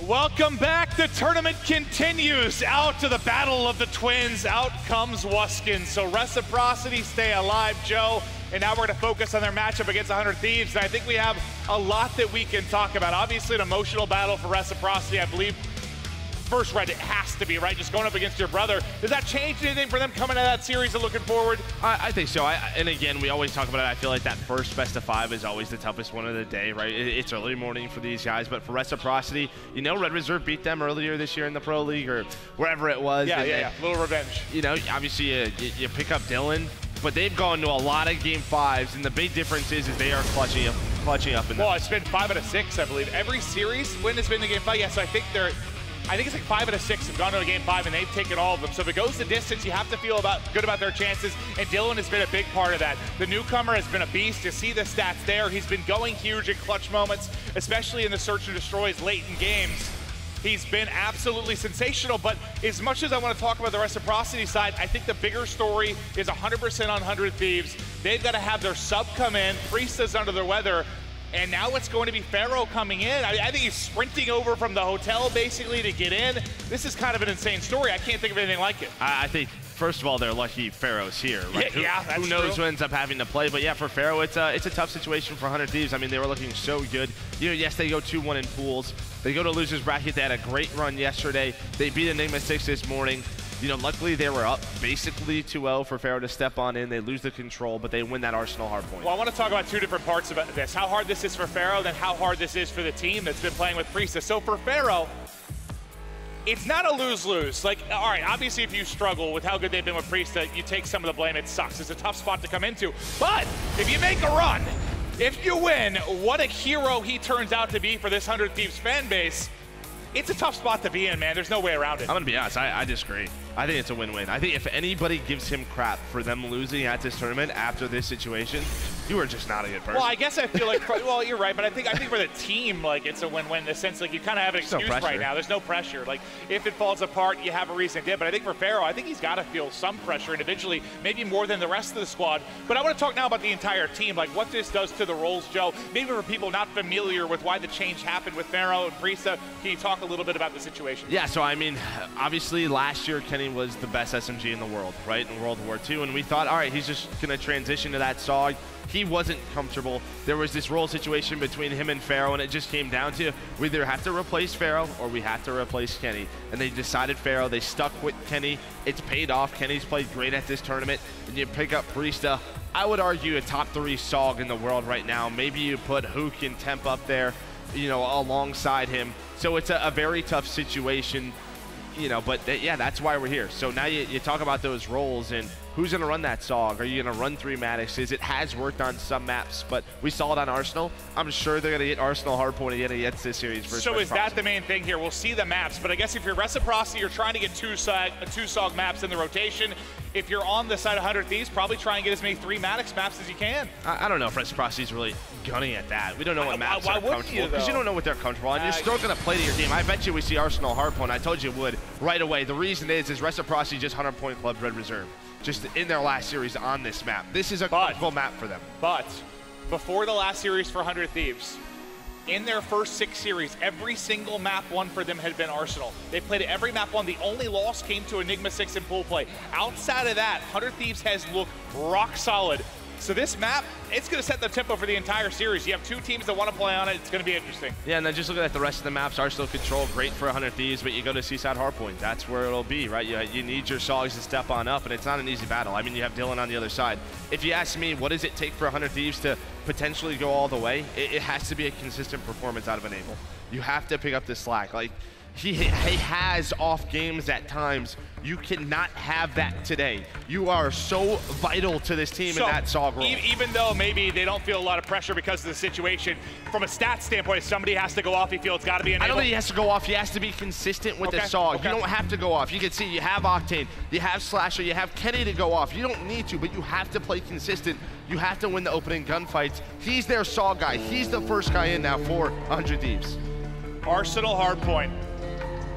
Welcome back. The tournament continues. Out to the battle of the twins. Out comes Wuskin. So Reciprocity stay alive, Joe. And now we're going to focus on their matchup against 100 Thieves. And I think we have a lot that we can talk about. Obviously, an emotional battle for Reciprocity. I believe first red, it has to be, right? Just going up against your brother. Does that change anything for them coming out of that series and looking forward? I think so. And again, we always talk about it. I feel like that first best of 5 is always the toughest one of the day, right? It's early morning for these guys, but for Reciprocity, you know, Red Reserve beat them earlier this year in the Pro League or wherever it was. Yeah. Little revenge. You know, obviously you pick up Dylan, but they've gone to a lot of Game 5s, and the big difference is they are clutching up in them. Well, it's been 5 out of 6, I believe. Every series win has been the Game 5. Yeah, so I think it's like 5 out of 6 have gone to a Game 5, and they've taken all of them. So if it goes the distance, you have to feel good about their chances, and Dylan has been a big part of that. The newcomer has been a beast. You see the stats there. He's been going huge in clutch moments, especially in the search and destroys late in games. He's been absolutely sensational, but as much as I want to talk about the Reciprocity side, I think the bigger story is 100% on 100 Thieves. They've got to have their sub come in. Priest is under the weather. And now it's going to be Pharaoh coming in. I think he's sprinting over from the hotel basically to get in. This is kind of an insane story. I can't think of anything like it. I think, first of all, they're lucky Pharaoh's here. Right? Yeah, that's who knows true. who ends up having to play? But yeah, for Pharaoh, it's a tough situation for 100 Thieves. I mean, they were looking so good. You know, yes, they go 2-1 in pools. They go to losers bracket. They had a great run yesterday. They beat Enigma 6 this morning. You know, luckily they were up basically 2-0 for Pharaoh to step on in. They lose the control, but they win that Arsenal hardpoint. Well, I want to talk about two different parts about this. How hard this is for Pharaoh, then how hard this is for the team that's been playing with Priestess. So for Pharaoh, it's not a lose-lose. Like, all right, obviously if you struggle with how good they've been with Priestess, you take some of the blame. It sucks. It's a tough spot to come into. But if you make a run, if you win, what a hero he turns out to be for this 100 Thieves fan base. It's a tough spot to be in, man. There's no way around it. I'm going to be honest. I disagree. I think it's a win-win. I think if anybody gives him crap for them losing at this tournament after this situation, you are just not a good person. Well, I guess I feel like, well, you're right, but I think for the team, like, it's a win-win in the sense, like, you kind of have an excuse right now. There's no pressure. Like, if it falls apart, you have a reason to. But I think for Pharaoh, I think he's got to feel some pressure individually, maybe more than the rest of the squad. But I want to talk now about the entire team, like what this does to the roles, Joe. Maybe for people not familiar with why the change happened with Pharaoh and Priesta, can you talk a little bit about the situation? Yeah, so I mean, obviously last year Kenny was the best SMG in the world, right, in World War II, and we thought, all right, he's just going to transition to that SOG. He wasn't comfortable. There was this role situation between him and Pharaoh, and it just came down to we either have to replace Pharaoh or we have to replace Kenny. And they decided Pharaoh. They stuck with Kenny. It's paid off. Kenny's played great at this tournament. And you pick up Priesta. I would argue a top 3 SOG in the world right now. Maybe you put Hook and Temp up there, you know, alongside him. So it's a very tough situation, you know, but yeah, that's why we're here. So now you talk about those roles and who's going to run that SOG? Are you going to run 3 Maddoxes? It has worked on some maps, but we saw it on Arsenal. I'm sure they're going to get Arsenal hardpoint against this series. So is that the main thing here? We'll see the maps, but I guess if you're Reciprocity, you're trying to get two SOG maps in the rotation. If you're on the side of 100 Thieves, probably try and get as many 3 Maddox maps as you can. I don't know if Reciprocity's really gunning at that. We don't know what maps are comfortable, because you don't know what they're comfortable on. You're still going to play to your game. I bet you we see Arsenal hardpoint. I told you it would right away. The reason is Reciprocity just 100-point club Red Reserve. Just in their last series on this map. This is a comfortable map for them. But before the last series for 100 Thieves, in their first 6 series, every single map won for them had been Arsenal. They played every map won. The only loss came to Enigma 6 in pool play. Outside of that, 100 Thieves has looked rock solid. So this map, it's going to set the tempo for the entire series. You have 2 teams that want to play on it. It's going to be interesting. Yeah, and then just looking at the rest of the maps, Arsenal Control, great for 100 Thieves, but you go to Seaside Hardpoint. That's where it'll be, right? You need your SOGs to step on up, and it's not an easy battle. I mean, you have Dylan on the other side. If you ask me, what does it take for 100 Thieves to potentially go all the way? It has to be a consistent performance out of Enable. You have to pick up the slack. Like, he has off games at times. You cannot have that today. You are so vital to this team in that SOG role. Even though maybe they don't feel a lot of pressure because of the situation, from a stats standpoint, if somebody has to go off, you feel it's got to be Enable. I don't think he has to go off. He has to be consistent with the SOG. You don't have to go off. You can see you have Octane, you have Slasher, you have Kenny to go off. You don't need to, but you have to play consistent. You have to win the opening gunfights. He's their SOG guy. He's the first guy in now for 100 Thieves. Arsenal hardpoint.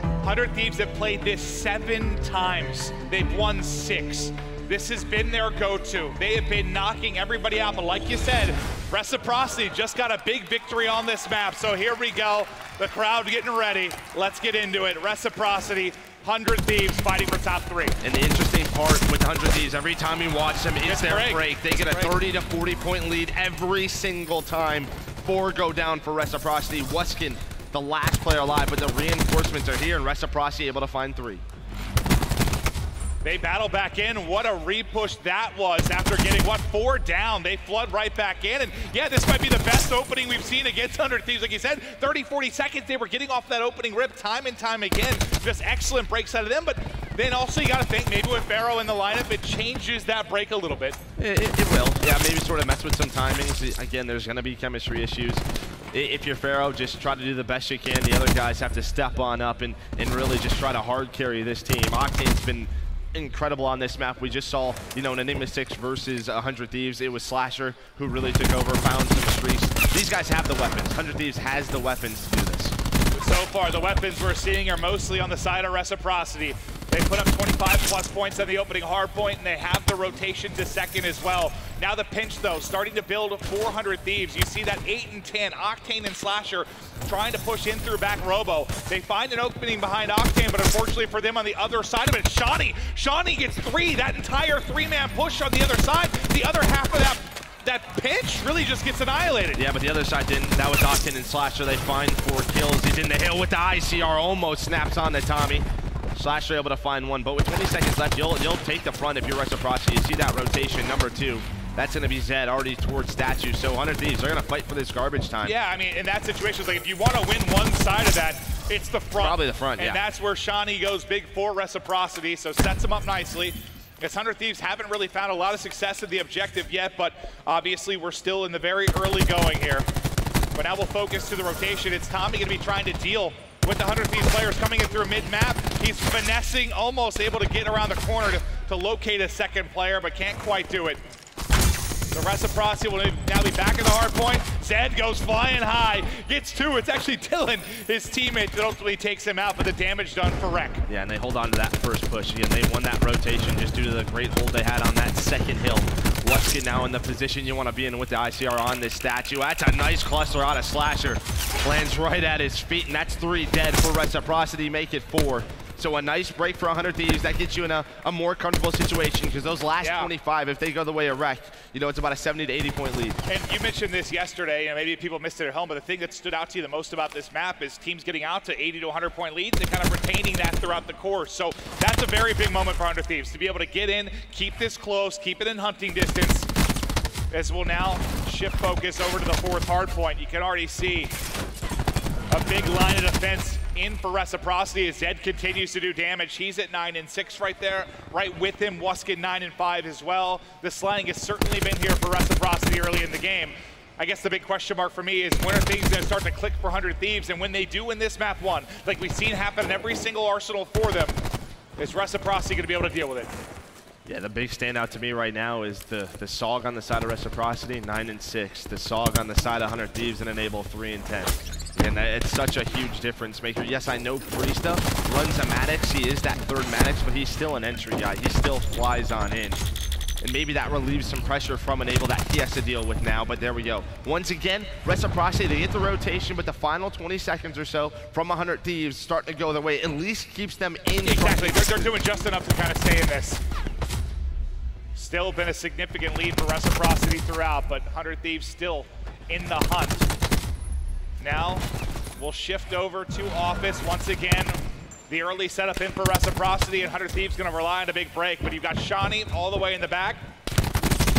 100 Thieves have played this 7 times. They've won 6. This has been their go-to. They have been knocking everybody out, but like you said, Reciprocity just got a big victory on this map, so here we go. The crowd getting ready. Let's get into it. Reciprocity, 100 Thieves fighting for top 3. And the interesting part with 100 Thieves, every time you watch them, it's their break. They get a 30 to 40 point lead every single time. 4 go down for Reciprocity. Wuskin, the last player alive, but the reinforcements are here, and Reciprocity able to find 3. They battle back in. What a repush that was after getting, 4 down. They flood right back in. And yeah, this might be the best opening we've seen against 100 Thieves. Like you said, 30, 40 seconds, they were getting off that opening rip time and time again. Just excellent breaks out of them. But then also you got to think, maybe with Pharaoh in the lineup, it changes that break a little bit. It will. Yeah, maybe sort of mess with some timings. Again, there's going to be chemistry issues. If you're Pharaoh, just try to do the best you can. The other guys have to step on up and really just try to hard carry this team. Octane's been incredible on this map. We just saw, you know, in Enigma 6 versus 100 Thieves, it was Slasher who really took over, found some streaks. These guys have the weapons. 100 Thieves has the weapons to do this. So far, the weapons we're seeing are mostly on the side of Reciprocity. They put up 25+ points on the opening hard point, and they have the rotation to second as well. Now the pinch, though, starting to build 400 Thieves. You see that 8 and 10, Octane and Slasher trying to push in through back Robo. They find an opening behind Octane, but unfortunately for them on the other side of it, Shawnee gets 3. That entire 3-man push on the other side. The other half of that pinch really just gets annihilated. Yeah, but the other side didn't. That was Octane and Slasher. They find 4 kills. He's in the hill with the ICR, almost snaps on to Tommy. Slasher able to find 1, but with 20 seconds left, you'll take the front if you're Reciprocity. You see that rotation, number 2. That's going to be Zed already towards Statue. So 100 Thieves, they're going to fight for this garbage time. Yeah, I mean, in that situation, it's like if you want to win one side of that, it's the front. Probably the front, yeah. And that's where Shawnee goes big for Reciprocity, so sets them up nicely. Because 100 Thieves haven't really found a lot of success at the objective yet, but obviously we're still in the very early going here. But now we'll focus to the rotation. It's Tommy going to be trying to deal with the 100 Thieves players coming in through mid-map. He's finessing, almost able to get around the corner to locate a second player, but can't quite do it. The Reciprocity will now be back in the hard point. Zed goes flying high, gets 2. It's actually Dylan, his teammate, that ultimately takes him out, but the damage done for Rec. Yeah, and they hold on to that first push. Again, they won that rotation just due to the great hold they had on that second hill. Wuskin now in the position you want to be in with the ICR on this Statue. That's a nice cluster out of Slasher. Lands right at his feet, and that's 3 dead for Reciprocity, make it 4. So a nice break for 100 Thieves. That gets you in a more comfortable situation, because those last 25, if they go the way of Rec, you know, it's about a 70 to 80 point lead. And you mentioned this yesterday, and maybe people missed it at home, but the thing that stood out to you the most about this map is teams getting out to 80 to 100 point leads and kind of retaining that throughout the course. So that's a very big moment for 100 Thieves, to be able to get in, keep this close, keep it in hunting distance, as we'll now shift focus over to the 4th hard point. You can already see a big line of defense in for Reciprocity as Zed continues to do damage. He's at 9 and 6 right there, right with him. Wuskin 9 and 5 as well. The slang has certainly been here for Reciprocity early in the game. I guess the big question mark for me is when are things going to start to click for 100 Thieves? And when they do win this map 1, like we've seen happen in every single arsenal for them, is Reciprocity going to be able to deal with it? Yeah, the big standout to me right now is the SOG on the side of Reciprocity, 9 and 6. The SOG on the side of 100 Thieves and Enable 3 and 10. And it's such a huge difference maker. Yes, I know Priesta runs a Maddox. He is that 3rd Maddox, but he's still an entry guy. He still flies on in. And maybe that relieves some pressure from Enable that he has to deal with now, but there we go. Once again, Reciprocity, they get the rotation, but the final 20 seconds or so from 100 Thieves starting to go their way. At least keeps them in. Exactly, they're doing just enough to kind of stay in this. Still been a significant lead for Reciprocity throughout, but 100 Thieves still in the hunt. Now, we'll shift over to Office once again. The early setup in for Reciprocity, and 100 Thieves gonna rely on a big break, but you've got Shawnee all the way in the back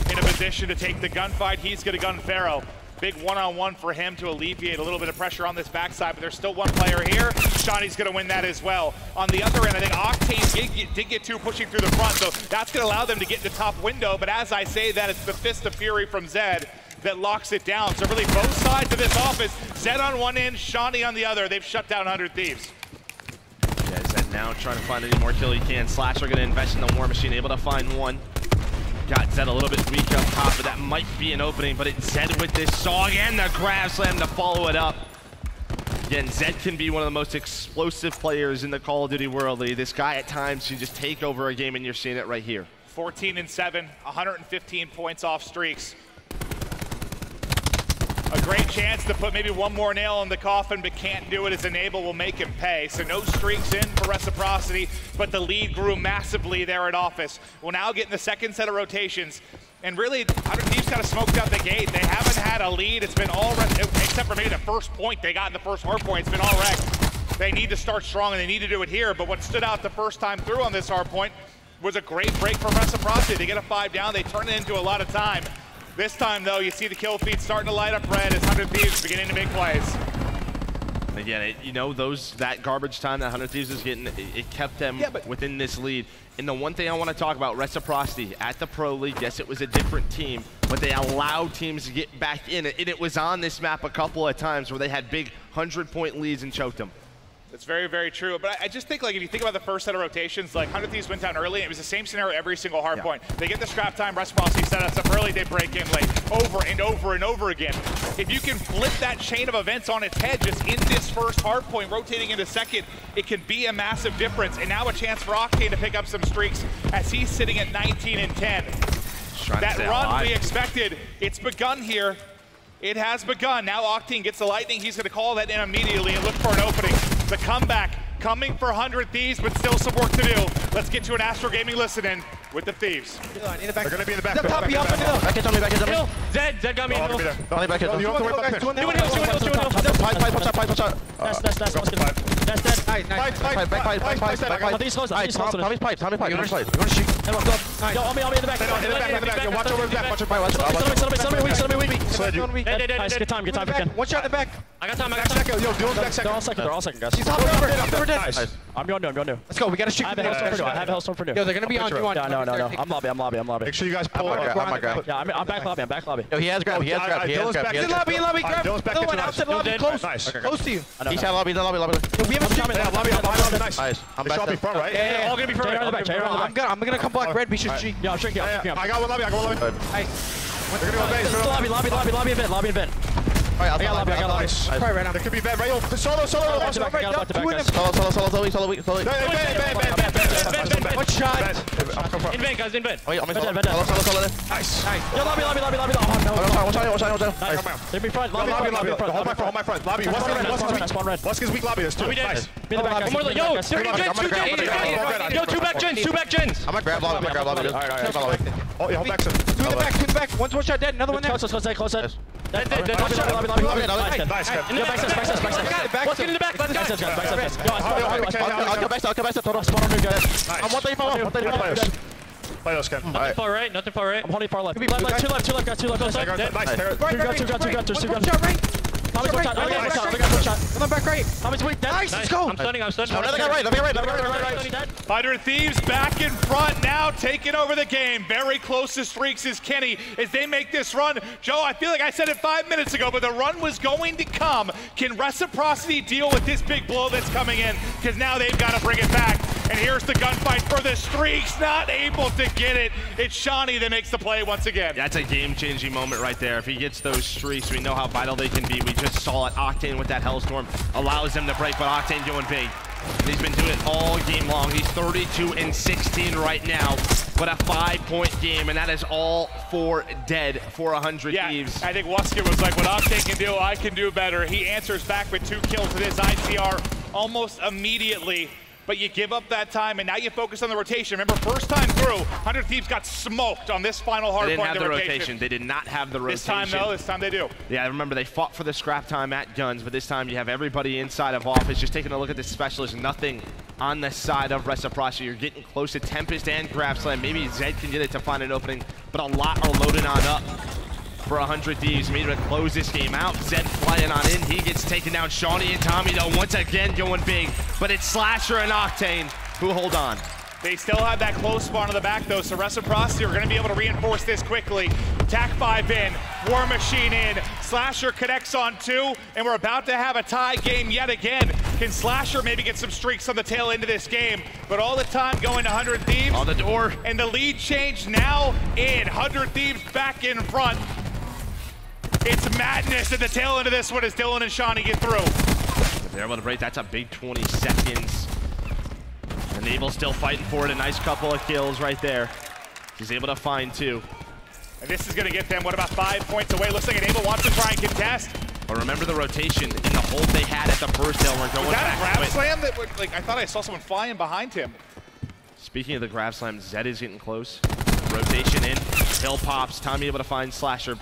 in a position to take the gunfight. He's gonna gun Pharaoh. Big one-on-one for him to alleviate a little bit of pressure on this backside, but there's still 1 player here. Shawnee's gonna win that as well. On the other end, I think Octane did get 2 pushing through the front, so that's gonna allow them to get in the top window, but as I say that, it's the Fist of Fury from Zed that locks it down. So really both sides of this Office, Zed on one end, Shawnee on the other. They've shut down 100 Thieves. Yeah, Zed now trying to find any more kill he can. Slasher gonna invest in the War Machine, able to find 1. Got Zed a little bit weak up top, but that might be an opening, but it's Zed with this SOG and the grab slam to follow it up. Again, Zed can be one of the most explosive players in the Call of Duty World League. This guy at times can just take over a game, and you're seeing it right here. 14 and 7, 115 points off streaks. A great chance to put maybe one more nail in the coffin, but can't do it as Enable will make him pay. So no streaks in for Reciprocity, but the lead grew massively there at Office. We'll now get in the second set of rotations. And really, 100 Thieves kind of smoked out the gate. They haven't had a lead. It's been all, except for maybe the first point they got in the first hard point. It's been all wrecked. They need to start strong, and they need to do it here. But what stood out the first time through on this hard point was a great break from Reciprocity. They get a 5 down. They turn it into a lot of time. This time, though, you see the kill feed starting to light up red as 100 Thieves beginning to make plays. Again, you know, that garbage time that 100 Thieves was getting, it kept them within this lead. And the one thing I want to talk about, Reciprocity at the Pro League, yes, it was a different team, but they allowed teams to get back in it. And it was on this map a couple of times where they had big 100-point leads and choked them. That's very, very true. But I just think, like, if you think about the first set of rotations, like 100 Thieves went down early, and it was the same scenario every single hard point. They get the scrap time, Reciprocity set us up early, they break in late, over and over and over again. If you can flip that chain of events on its head just in this first hard point, rotating into second, it can be a massive difference. And now a chance for Octane to pick up some streaks as he's sitting at 19 and 10. That run we expected, it's begun here. It has begun. Now Octane gets the lightning. He's going to call that in immediately and look for an opening. The comeback coming for 100 Thieves, but still some work to do. Let's get to an Astro Gaming listen-in with the Thieves. They're going to be in the back. Back it on me, back it on me. Zed got me in the middle. Only back it on me. You have to worry about That's dead. Nice. Fight. These close. Tommy's pipe. You want to shoot? Yo, on me in the back. In the back. Watch over the back. Watch over Set me weak. Nice, good time for Ken. One shot in the back. I got time. Yo, Dylan's back second. They're all second, guys. He's hopping over. Nice. I'm going new. Let's go. We got to shoot. I have a Hellstorm for new. Yo, they're going to be on you. No. I'm lobby. Make sure you guys pull up. Yeah, I'm back lobby. Yo, he has grab. Dylan's back. In lobby. Grab. Dylan went outside lobby. Close. Close to you. He's at lobby. We have a shot. Lobby. Nice. I'm back to front, right? Yeah. All gonna be front. I'm gonna come block red. We should G. Yeah, I'm shrinking. I got one lobby. Nice. They're gonna go base. Lobby and vent. I got lobby. Probably right now. There could be bad, right? Yo, solo. Solo. One shot. In vent, guys, in vent. Wait, I'm in Vent. Nice. Yo, lobby. Oh, no. Watch They be front. lobby. Hold my front. Lobby. Spawn red. What's weak lobby? There's two. Nice. Be the back, guys. One more. Yo, Guys. 30 gens. Yo, two back gens. I'm gonna grab lobby. Alright. Oh, yeah, hold back some. Two in the back. One's one shot dead. Another one there. Close. Nice. Lobby. Nice. In the back. Let's get in the back. Let's go. Back. I'll come back. Spawn on new, guys. Nice. I'm 135. Play those, Ken. Nothing far right. I'm holding far left. Two left, guys. Two left. Nice. Two One shot right. Tommy's one shot. Another back right. Tommy's weak. Nice. Let's go. I'm stunning. Another guy right. 100 Thieves back in front now, taking over the game. Very close to streaks is Kenny as they make this run. Joe, I feel like I said it 5 minutes ago, but the run was going to come. Can Reciprocity deal with this big blow that's coming in? Because now they've got to bring it back. And here's the gunfight for the streaks, not able to get it. It's Shawnee that makes the play once again. That's a game-changing moment right there. If he gets those streaks, we know how vital they can be. We just saw it. Octane with that Hellstorm allows them to break, but Octane doing big. He's been doing it all game long. He's 32 and 16 right now, but a 5-point game, and that is all for dead for 100 Thieves. I think Wusker was like, what Octane can do, I can do better. He answers back with 2 kills to this ICR almost immediately. But you give up that time, and now you focus on the rotation. Remember, first time through, 100 Thieves got smoked on this final hard point of the rotation. They did not have the rotation. This time they do. Yeah, remember, they fought for the scrap time at guns, but this time you have everybody inside of office. Just taking a look at the specialist, nothing on the side of Reciprocity. You're getting close to Tempest and Grab Slam. Maybe Zed can get it to find an opening, but a lot are loaded on up for 100 Thieves. Maybe to close this game out. Zed flying on in. He gets taken down. Shawnee and Tommy, though, once again going big. But it's Slasher and Octane who hold on. They still have that close spawn in the back, though, so Reciprocity are going to be able to reinforce this quickly. Tac 5 in, War Machine in, Slasher connects on 2, and we're about to have a tie game yet again. Can Slasher maybe get some streaks on the tail end of this game? But all the time going to 100 Thieves. On the door. And the lead change now in. 100 Thieves back in front. It's madness at the tail end of this one as Dylan and Shawnee get through. If they're able to break, that's a big 20 seconds. Enable still fighting for it. A nice couple of kills right there. He's able to find 2. And this is going to get them, what, about 5 points away? Looks like Enable wants to try and contest. But remember the rotation and the hold they had at the first hill. We're going back. Was that a grab slam? That would, like, I thought I saw someone flying behind him. Speaking of the grab slam, Zed is getting close. Rotation in, hill pops, Tommy able to find Slasher.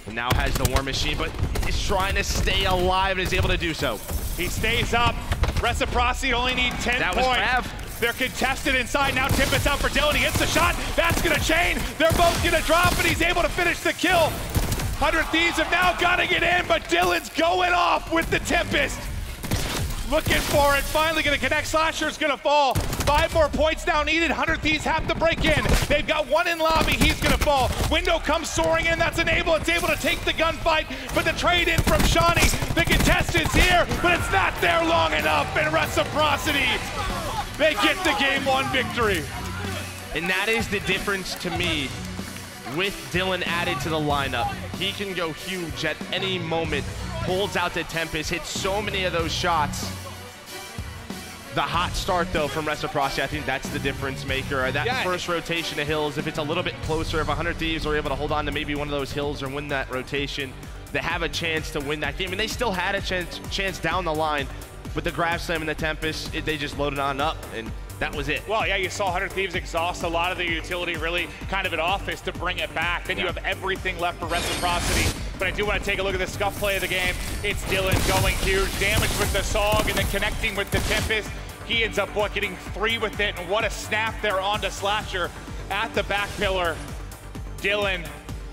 And now has the War Machine, but he's trying to stay alive and is able to do so. He stays up. Reciprocity only need 10 that points. Was Trav. They're contested inside. Now Tempest out for Dylan. He gets the shot. That's going to chain. They're both going to drop, and he's able to finish the kill. 100 Thieves have now got to get in, but Dylan's going off with the Tempest. Looking for it. Finally going to connect. Slasher's going to fall. 5 more points now needed. 100 Thieves have to break in. They've got one in lobby. He's going to fall. Window comes soaring in. That's Enable. It's able to take the gunfight, but the trade in from Shawnee. The contestant's here, but it's not there long enough. And Reciprocity, they get the game 1 victory. And that is the difference to me with Dylan added to the lineup. He can go huge at any moment. Holds out the Tempest, hits so many of those shots. The hot start, though, from Reciprocity, I think that's the difference maker. That first rotation of hills, if it's a little bit closer, if 100 Thieves are able to hold on to maybe one of those hills or win that rotation, they have a chance to win that game. And they still had a chance down the line. With the grab slam and the Tempest, they just loaded on up, and that was it. Well, yeah, you saw 100 Thieves exhaust a lot of the utility really kind of at office to bring it back. Then you have everything left for Reciprocity. But I do want to take a look at the scuff play of the game. It's Dylan going huge damage with the SOG and then connecting with the Tempest. He ends up getting 3 with it, and what a snap there onto Slasher at the back pillar. Dylan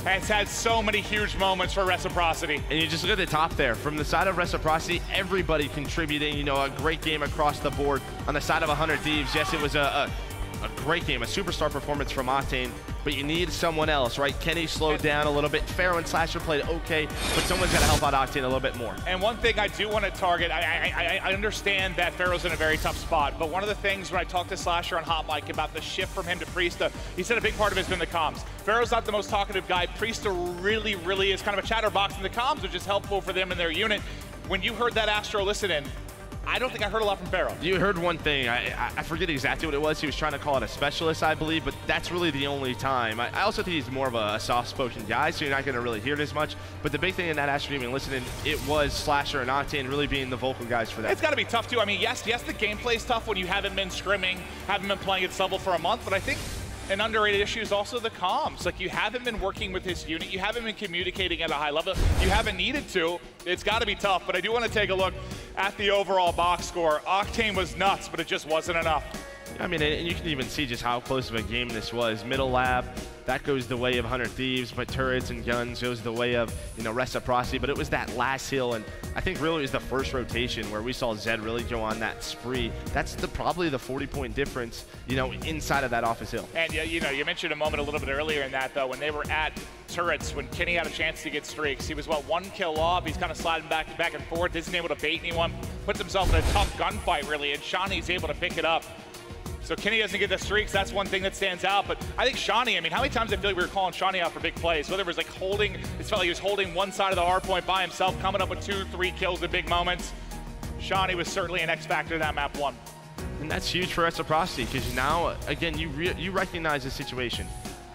has had so many huge moments for Reciprocity. And you just look at the top there. From the side of Reciprocity, everybody contributing, you know, a great game across the board. On the side of 100 Thieves, yes, it was a great game, a superstar performance from Octane, but you need someone else, right? Kenny slowed down a little bit. Pharaoh and Slasher played okay, but someone's got to help out Octane a little bit more. And one thing I do want to target, I understand that Pharaoh's in a very tough spot, but one of the things when I talked to Slasher on Hot Mic about the shift from him to Priesta, he said a big part of it has been the comms. Pharaoh's not the most talkative guy. Priesta really is kind of a chatterbox in the comms, which is helpful for them and their unit. When you heard that Astro listen in, I don't think I heard a lot from Pharaoh. You heard one thing. I forget exactly what it was. He was trying to call it a specialist, I believe, but that's really the only time. I also think he's more of a soft-spoken guy, so you're not going to really hear it as much. But the big thing in that Astro even listening, it was Slasher and Octane really being the vocal guys for that. It's got to be tough, too. I mean, yes, the gameplay's tough when you haven't been scrimming, haven't been playing at Subtle for a month, but I think an underrated issue is also the comms. Like, you haven't been working with his unit, you haven't been communicating at a high level, you haven't needed to. It's got to be tough, but I do want to take a look at the overall box score. Octane was nuts, but it just wasn't enough. I mean, and you can even see just how close of a game this was. Middle lab, that goes the way of 100 Thieves, but turrets and guns goes the way of, you know, Reciprocity. But it was that last hill, and I think really it was the first rotation where we saw Zed really go on that spree. That's probably the 40-point difference, you know, inside of that office hill. And, you know, you mentioned a moment a little bit earlier in that, though, when they were at turrets, when Kenny had a chance to get streaks. He was, what, 1 kill off. He's kind of sliding back and forth, isn't able to bait anyone, puts himself in a tough gunfight, really, and Shawnee's able to pick it up. So Kenny doesn't get the streaks. That's one thing that stands out. But I think Shawnee, I mean, how many times I feel like we were calling Shawnee out for big plays? Whether it was like holding, it felt like he was holding one side of the hard point by himself, coming up with 2-3 kills in big moments. Shawnee was certainly an X factor in that map 1. And that's huge for Reciprocity, because now, again, you recognize the situation.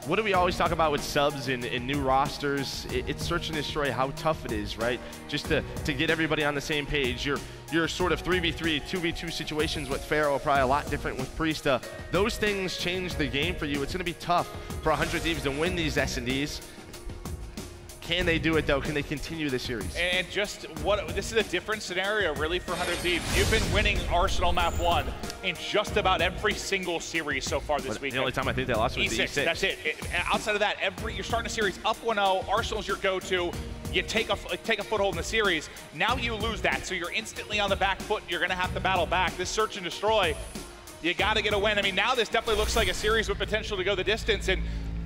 What do we always talk about with subs and new rosters? It's search and destroy, how tough it is, right? Just to get everybody on the same page. Your sort of 3v3, 2v2 situations with Pharaoh are probably a lot different with Priesta. Those things change the game for you. It's going to be tough for 100 Thieves to win these S&Ds. Can they do it, though? Can they continue the series? And just this is a different scenario, really, for 100 Thieves. You've been winning Arsenal map 1 in just about every single series so far this weekend. The only time I think they lost was the E6. That's it. Outside of that, you're starting a series up 1-0. Arsenal's your go-to. You take a foothold in the series. Now you lose that, so you're instantly on the back foot. You're going to have to battle back. This search and destroy, you got to get a win. I mean, now this definitely looks like a series with potential to go the distance. And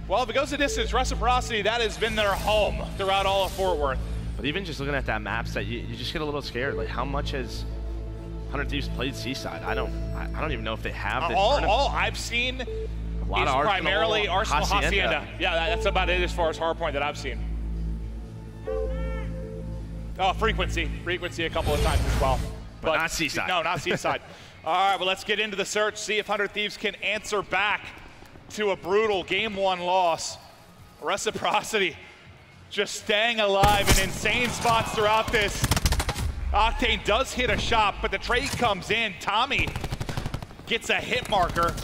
well, if it goes the distance, Reciprocity, that has been their home throughout all of Fort Worth. But even just looking at that map set, you just get a little scared. Like, how much has 100 Thieves played Seaside? I don't even know if they have this. All I've seen is primarily Arsenal Hacienda. Yeah, that's about it as far as hardpoint that I've seen. Oh, frequency a couple of times as well. But not Seaside. No, not Seaside. All right, well, let's get into the search, see if 100 Thieves can answer back to a brutal Game 1 loss. Reciprocity just staying alive in insane spots throughout this. Octane does hit a shot, but the trade comes in. Tommy gets a hit marker,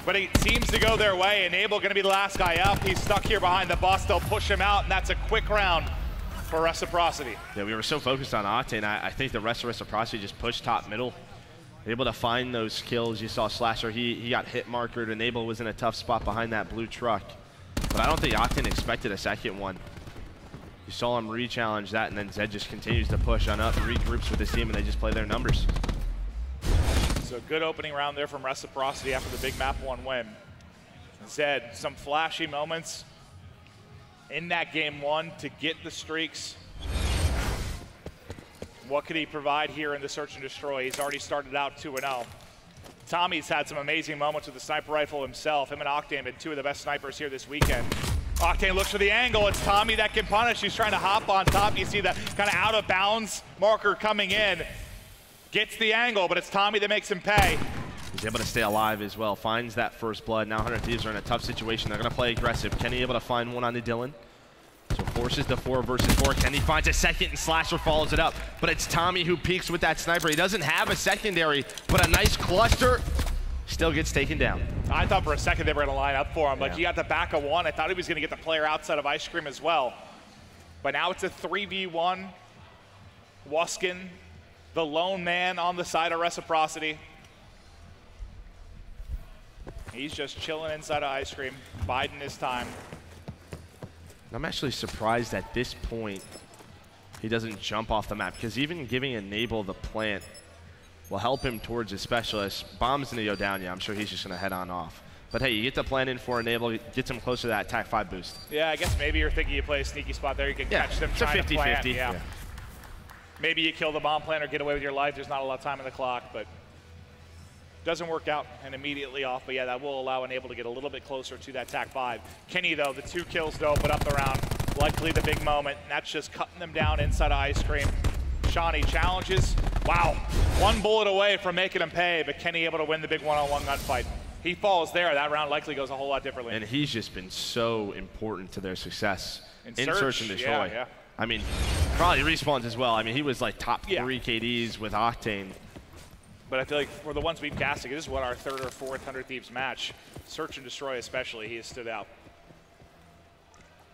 but it seems to go their way. Enable gonna be the last guy up. He's stuck here behind the bus. They'll push him out, and that's a quick round for Reciprocity. Yeah, we were so focused on Octane. I think the rest of Reciprocity just pushed top middle. Able to find those kills. You saw Slasher, he got hit markered. Enable was in a tough spot behind that blue truck. But I don't think Octane expected a second one. You saw him re-challenge that, and then Zed just continues to push on up, regroups with his team, and they just play their numbers. So good opening round there from Reciprocity after the big map 1 win. Zed, some flashy moments in that game 1 to get the streaks. What could he provide here in the search and destroy? He's already started out 2-0. Tommy's had some amazing moments with the sniper rifle himself. Him and Octane have been 2 of the best snipers here this weekend. Octane looks for the angle. It's Tommy that can punish. He's trying to hop on top. You see that kind of out of bounds marker coming in. Gets the angle, but it's Tommy that makes him pay. He's able to stay alive as well. Finds that first blood. Now 100 Thieves are in a tough situation. They're going to play aggressive. Kenny able to find one on the Dylan. So forces the 4 versus 4. Kenny finds a second, and Slasher follows it up. But it's Tommy who peeks with that sniper. He doesn't have a secondary, but a nice cluster. Still gets taken down. I thought for a second they were going to line up for him. Like, Yeah. he got the back of 1. I thought he was going to get the player outside of Ice Cream as well. But now it's a 3v1. Wuskin, the lone man on the side of Reciprocity. He's just chilling inside of Ice Cream, biding his time. I'm actually surprised at this point he doesn't jump off the map, because even giving Enable the plant will help him towards his specialist. Bomb's gonna go down, yeah, I'm sure he's just gonna head on off. But hey, you get the plant in for Enable, gets him closer to that attack 5 boost. Yeah, I guess maybe you're thinking you play a sneaky spot there, you can catch them it's a trying to plant. 50-50. Yeah. Maybe you kill the bomb plant or get away with your life. There's not a lot of time on the clock, but doesn't work out and immediately off. But yeah, that will allow Enable to get a little bit closer to that attack 5. Kenny, though, the 2 kills to open up the round. Likely the big moment. And that's just cutting them down inside of Ice Cream. Shawnee challenges. Wow, 1 bullet away from making him pay, but Kenny able to win the big one-on-one gunfight. He falls there. That round likely goes a whole lot differently. And he's just been so important to their success in search and destroy. Yeah, yeah. I mean, probably respawns as well. I mean, he was like top 3 KDs with Octane. But I feel like for the ones we've casted, this is what our 3rd or 4th 100 Thieves match. Search and destroy especially, he has stood out.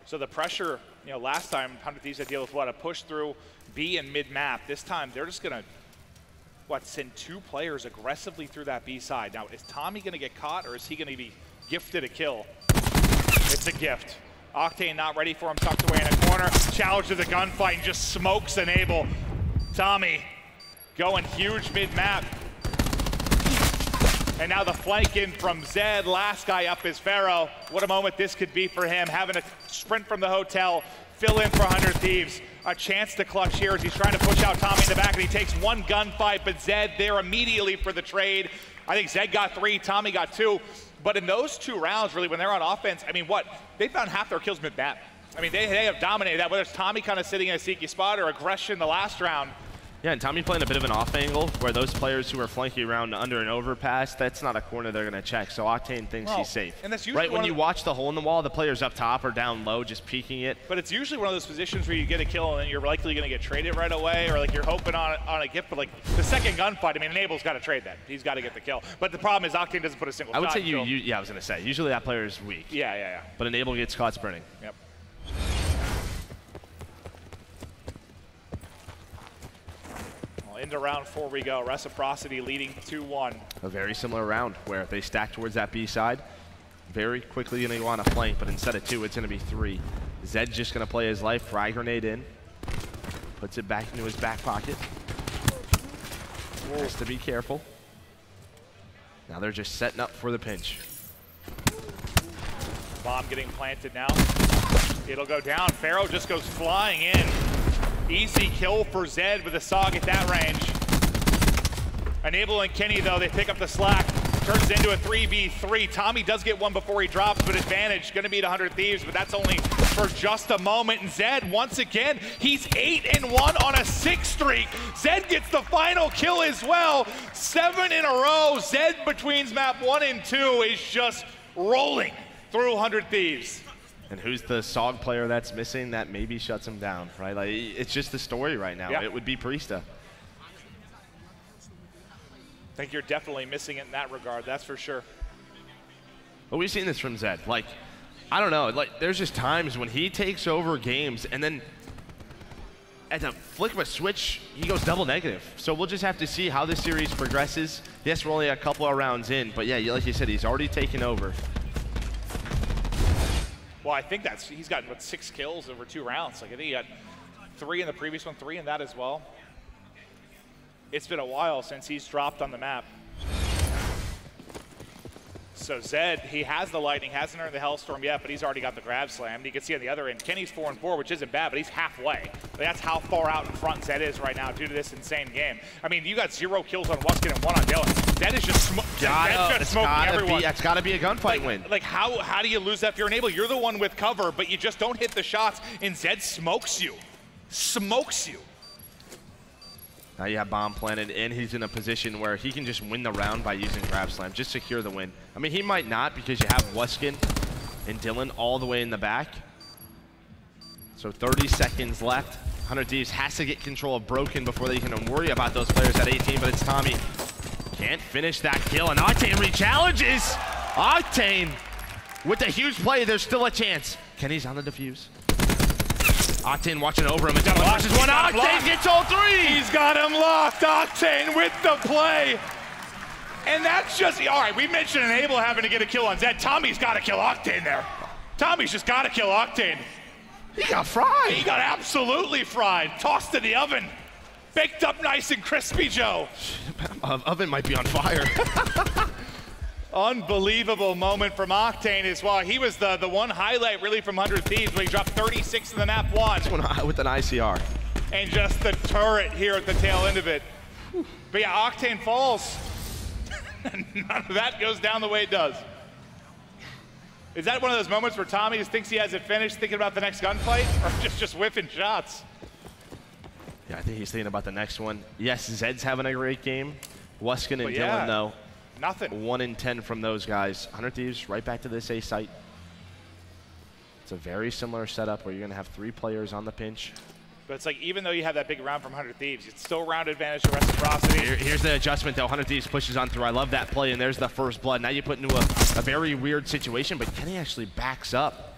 So the pressure, you know, last time 100 Thieves had to deal with what? A push through B and mid-map. This time they're just gonna, send 2 players aggressively through that B side. Now, is Tommy gonna get caught, or is he gonna be gifted a kill? It's a gift. Octane not ready for him, tucked away in a corner. Challenge to the gunfight and just smokes Enable. Tommy going huge mid-map. And now the flank in from Zed. Last guy up is Pharaoh. What a moment this could be for him, having a sprint from the hotel, fill in for 100 Thieves. A chance to clutch here as he's trying to push out Tommy in the back, and he takes 1 gunfight, but Zed there immediately for the trade. I think Zed got 3, Tommy got 2. But in those 2 rounds, really, when they're on offense, I mean, they found half their kills mid-map. I mean, they have dominated that, whether it's Tommy kind of sitting in a sneaky spot or aggression the last round. Yeah, and Tommy playing a bit of an off angle where those players who are flanking around under an overpass, that's not a corner they're going to check. So Octane thinks he's safe. And that's usually right when you watch the hole in the wall, the players up top are down low, just peeking it. But it's usually one of those positions where you get a kill and then you're likely going to get traded right away, or like you're hoping on a gift. But like the second gunfight, I mean, Enable's got to trade that. He's got to get the kill. But the problem is Octane doesn't put a single shot. I would say yeah, I was going to say, usually that player is weak. Yeah. But Enable gets caught sprinting. Yep. Into round 4 we go. Reciprocity leading 2-1. A very similar round where they stack towards that B side. Very quickly going to go on a flank, but instead of 2, it's going to be 3. Zed's just going to play his life, frag grenade in. Puts it back into his back pocket. Has to be careful. Now they're just setting up for the pinch. Bomb getting planted now. It'll go down. Pharaoh just goes flying in. Easy kill for Zed with a SOG at that range. Enable and Kenny, though, they pick up the slack. Turns into a 3v3. Tommy does get 1 before he drops, but advantage. Going to beat 100 Thieves, but that's only for just a moment. And Zed, once again, he's 8-1 on a 6 streak. Zed gets the final kill as well. 7 in a row. Zed between map 1 and 2 is just rolling through 100 Thieves. And who's the SOG player that's missing that maybe shuts him down, right? Like, it's just the story right now. Yeah. It would be Priesta. I think you're definitely missing it in that regard, that's for sure. But we've seen this from Zed. Like, I don't know. Like, there's just times when he takes over games and then at the flick of a switch, he goes double negative. So we'll just have to see how this series progresses. Yes, we're only a couple of rounds in, but yeah, like you said, he's already taken over. Well, I think he's gotten, what, 6 kills over 2 rounds. Like, I think he got 3 in the previous one, 3 in that as well. It's been a while since he's dropped on the map. So Zed, he has the Lightning, hasn't earned the Hellstorm yet, but he's already got the grab slam. You can see on the other end, Kenny's 4-4, which isn't bad, but he's halfway. That's how far out in front Zed is right now due to this insane game. I mean, you got 0 kills on Wuskin and 1 on Dylan. Zed is just, smoking everyone. It's got to be a gunfight win. Like how do you lose that if you're unable? You're the one with cover, but you just don't hit the shots, and Zed smokes you. Smokes you. Now you have bomb planted, and he's in a position where he can just win the round by using grab slam, just secure the win. I mean, he might not because you have Wuskin and Dylan all the way in the back. So 30 seconds left. 100 Thieves has to get control of Broken before they can worry about those players at 18, but it's Tommy. Can't finish that kill, and Octane re-challenges. Octane with a huge play, there's still a chance. Kenny's on the defuse. Octane watching over him, and Dylan watches one. Octane gets all 3! He's got him locked, Octane with the play. And that's just, all right, we mentioned Enable having to get a kill on Zed. Tommy's got to kill Octane there. Tommy's just got to kill Octane. He got fried. He got absolutely fried. Tossed in the oven. Baked up nice and crispy, Joe. Oven might be on fire. Unbelievable moment from Octane as well. He was the one highlight really from 100 Thieves when he dropped 36 in the map 1. With an ICR. And just the turret here at the tail end of it. But yeah, Octane falls. None of that goes down the way it does. Is that one of those moments where Tommy just thinks he has it finished, thinking about the next gunfight, or just whiffing shots? Yeah, I think he's thinking about the next one. Yes, Zed's having a great game. Wuskin and Dylan, though. Nothing. 1 in 10 from those guys. 100 Thieves right back to this A site. It's a very similar setup where you're going to have 3 players on the pinch. But it's like, even though you have that big round from 100 Thieves, it's still round advantage to Reciprocity. Here's the adjustment, though. 100 Thieves pushes on through. I love that play, and there's the first blood. Now you put into a very weird situation, but Kenny actually backs up.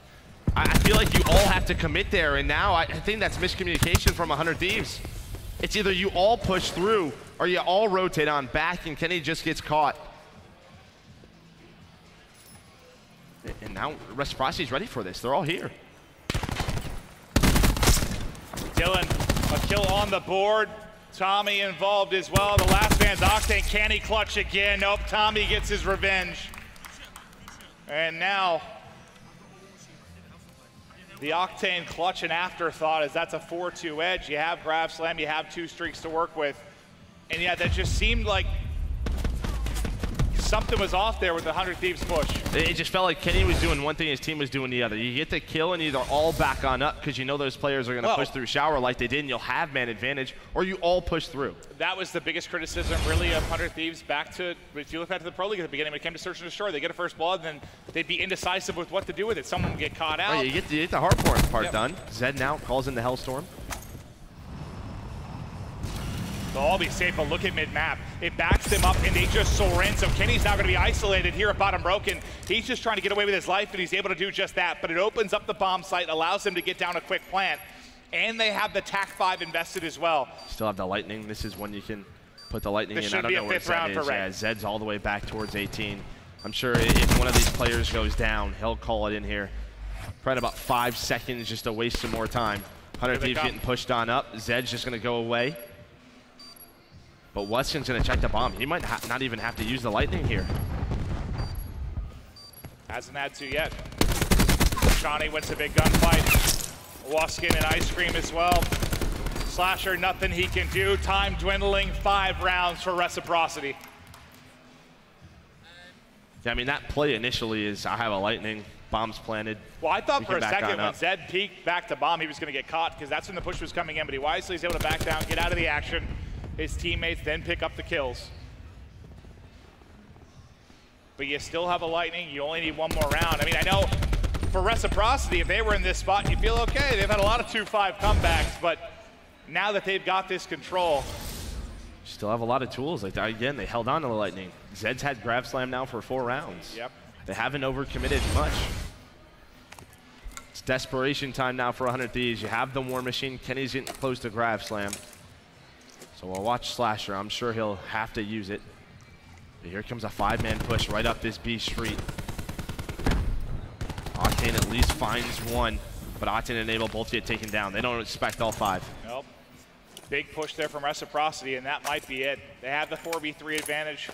I feel like you all have to commit there, and now I think that's miscommunication from 100 Thieves. It's either you all push through, or you all rotate on back, and Kenny just gets caught. And now Reciprocity's ready for this. They're all here. Dylan, a kill on the board. Tommy involved as well. The last man's Octane. Can he clutch again? Nope, Tommy gets his revenge. And now the Octane clutch and afterthought, as that's a 4-2 edge. You have grab slam, you have 2 streaks to work with. And yeah, that just seemed like something was off there with the 100 Thieves push. It just felt like Kenny was doing one thing, his team was doing the other. You get the kill and either all back on up because you know those players are going to push through shower like they did and you'll have man advantage, or you all push through. That was the biggest criticism really of 100 Thieves back to, if you look back to the Pro League at the beginning, when it came to search and destroy, they get a first blood, then they'd be indecisive with what to do with it. Someone would get caught out. Right, you get the hard part done. Zed now calls in the Hellstorm. They'll all be safe, but look at mid-map. It backs them up, and they just soar in. So Kenny's now going to be isolated here at bottom broken. He's just trying to get away with his life, and he's able to do just that. But it opens up the bomb site, allows him to get down a quick plant. And they have the TAC-5 invested as well. Still have the Lightning. This is when you can put the Lightning in. This should be a 5th round for Red. Yeah, Zed's all the way back towards 18. I'm sure if one of these players goes down, he'll call it in here. Probably about 5 seconds just to waste some more time. 100 Thieves getting pushed on up. Zed's just going to go away. But Wuskin's going to check the bomb. He might not even have to use the Lightning here. Hasn't had to yet. Shawnee wins a big gunfight. Wuskin and Ice Cream as well. Slasher, nothing he can do. Time dwindling, 5 rounds for Reciprocity. Yeah, I mean, that play initially is, I have a Lightning, bombs planted. Well, I thought for a second when Zed peeked back to bomb, he was going to get caught because that's when the push was coming in, but he wisely is able to back down, get out of the action. His teammates then pick up the kills. But you still have a Lightning. You only need 1 more round. I mean, I know for Reciprocity, if they were in this spot, you feel okay. They've had a lot of 2-5 comebacks, but now that they've got this control. Still have a lot of tools. Like, again, they held on to the Lightning. Zed's had Grav Slam now for 4 rounds. Yep. They haven't overcommitted much. It's desperation time now for 100 Thieves. You have the War Machine. Kenny's getting close to Grav Slam. So we'll watch Slasher. I'm sure he'll have to use it. But here comes a 5-man push right up this B street. Octane at least finds one, but Octane and Enable both get taken down. They don't expect all 5. Nope. Big push there from Reciprocity, and that might be it. They have the 4v3 advantage.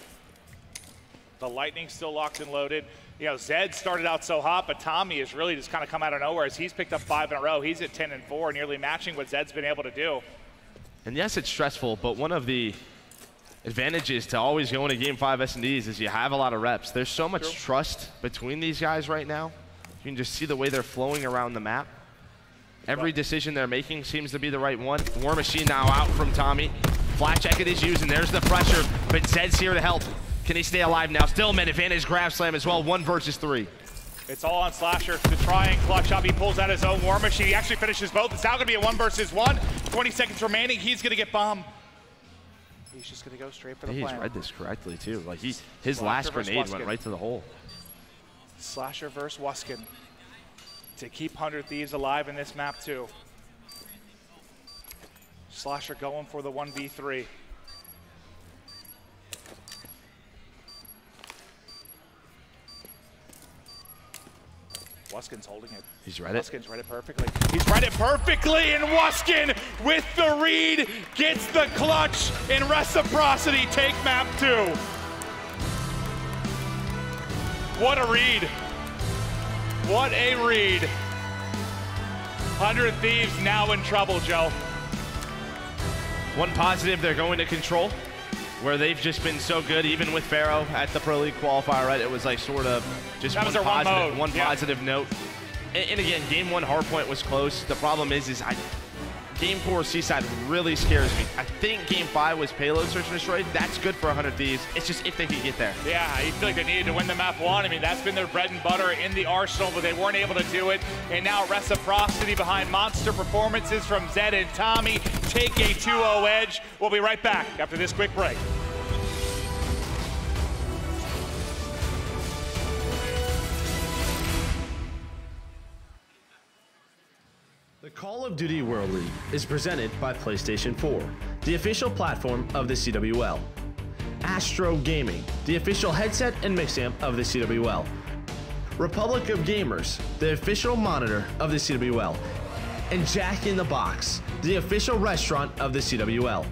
The Lightning still locked and loaded. You know, Zed started out so hot, but Tommy has really just kind of come out of nowhere as he's picked up 5 in a row. He's at 10-4, nearly matching what Zed's been able to do. And yes, it's stressful, but one of the advantages to always going to Game 5 S&Ds is you have a lot of reps. There's so much trust between these guys right now. You can just see the way they're flowing around the map. Every decision they're making seems to be the right one. War Machine now out from Tommy. Flat jacket is used, and there's the pressure, but Zed's here to help. Can he stay alive now? Stillman, advantage Grav Slam as well, 1 versus 3. It's all on Slasher to try and clutch up. He pulls out his own War Machine. He actually finishes both. It's now going to be a 1 versus 1. 20 seconds remaining. He's going to get bombed. He's just going to go straight for the plan. He's read this correctly, too. Like his last grenade went right to the hole. Slasher versus Wuskin to keep 100 Thieves alive in this map, too. Slasher going for the 1v3. Wuskin's holding it. He's read it. Wuskin's read it perfectly. He's read it perfectly, and Wuskin with the read gets the clutch in Reciprocity. Take map 2. What a read. What a read. 100 Thieves now in trouble, Joe. One positive, they're going to control, where they've just been so good, even with Pharaoh at the Pro League qualifier, right? It was like sort of just one positive note. And again, game 1 hardpoint was close. The problem is game 4 Seaside really scares me. I think game 5 was payload search and destroy. That's good for 100 Thieves. It's just if they could get there. Yeah, I feel like they needed to win the map 1. I mean, that's been their bread and butter in the arsenal, but they weren't able to do it. And now Reciprocity behind monster performances from Zed and Tommy take a 2-0 edge. We'll be right back after this quick break. The Call of Duty World League is presented by PlayStation 4, the official platform of the CWL. Astro Gaming, the official headset and mix amp of the CWL. Republic of Gamers, the official monitor of the CWL. And Jack in the Box, the official restaurant of the CWL.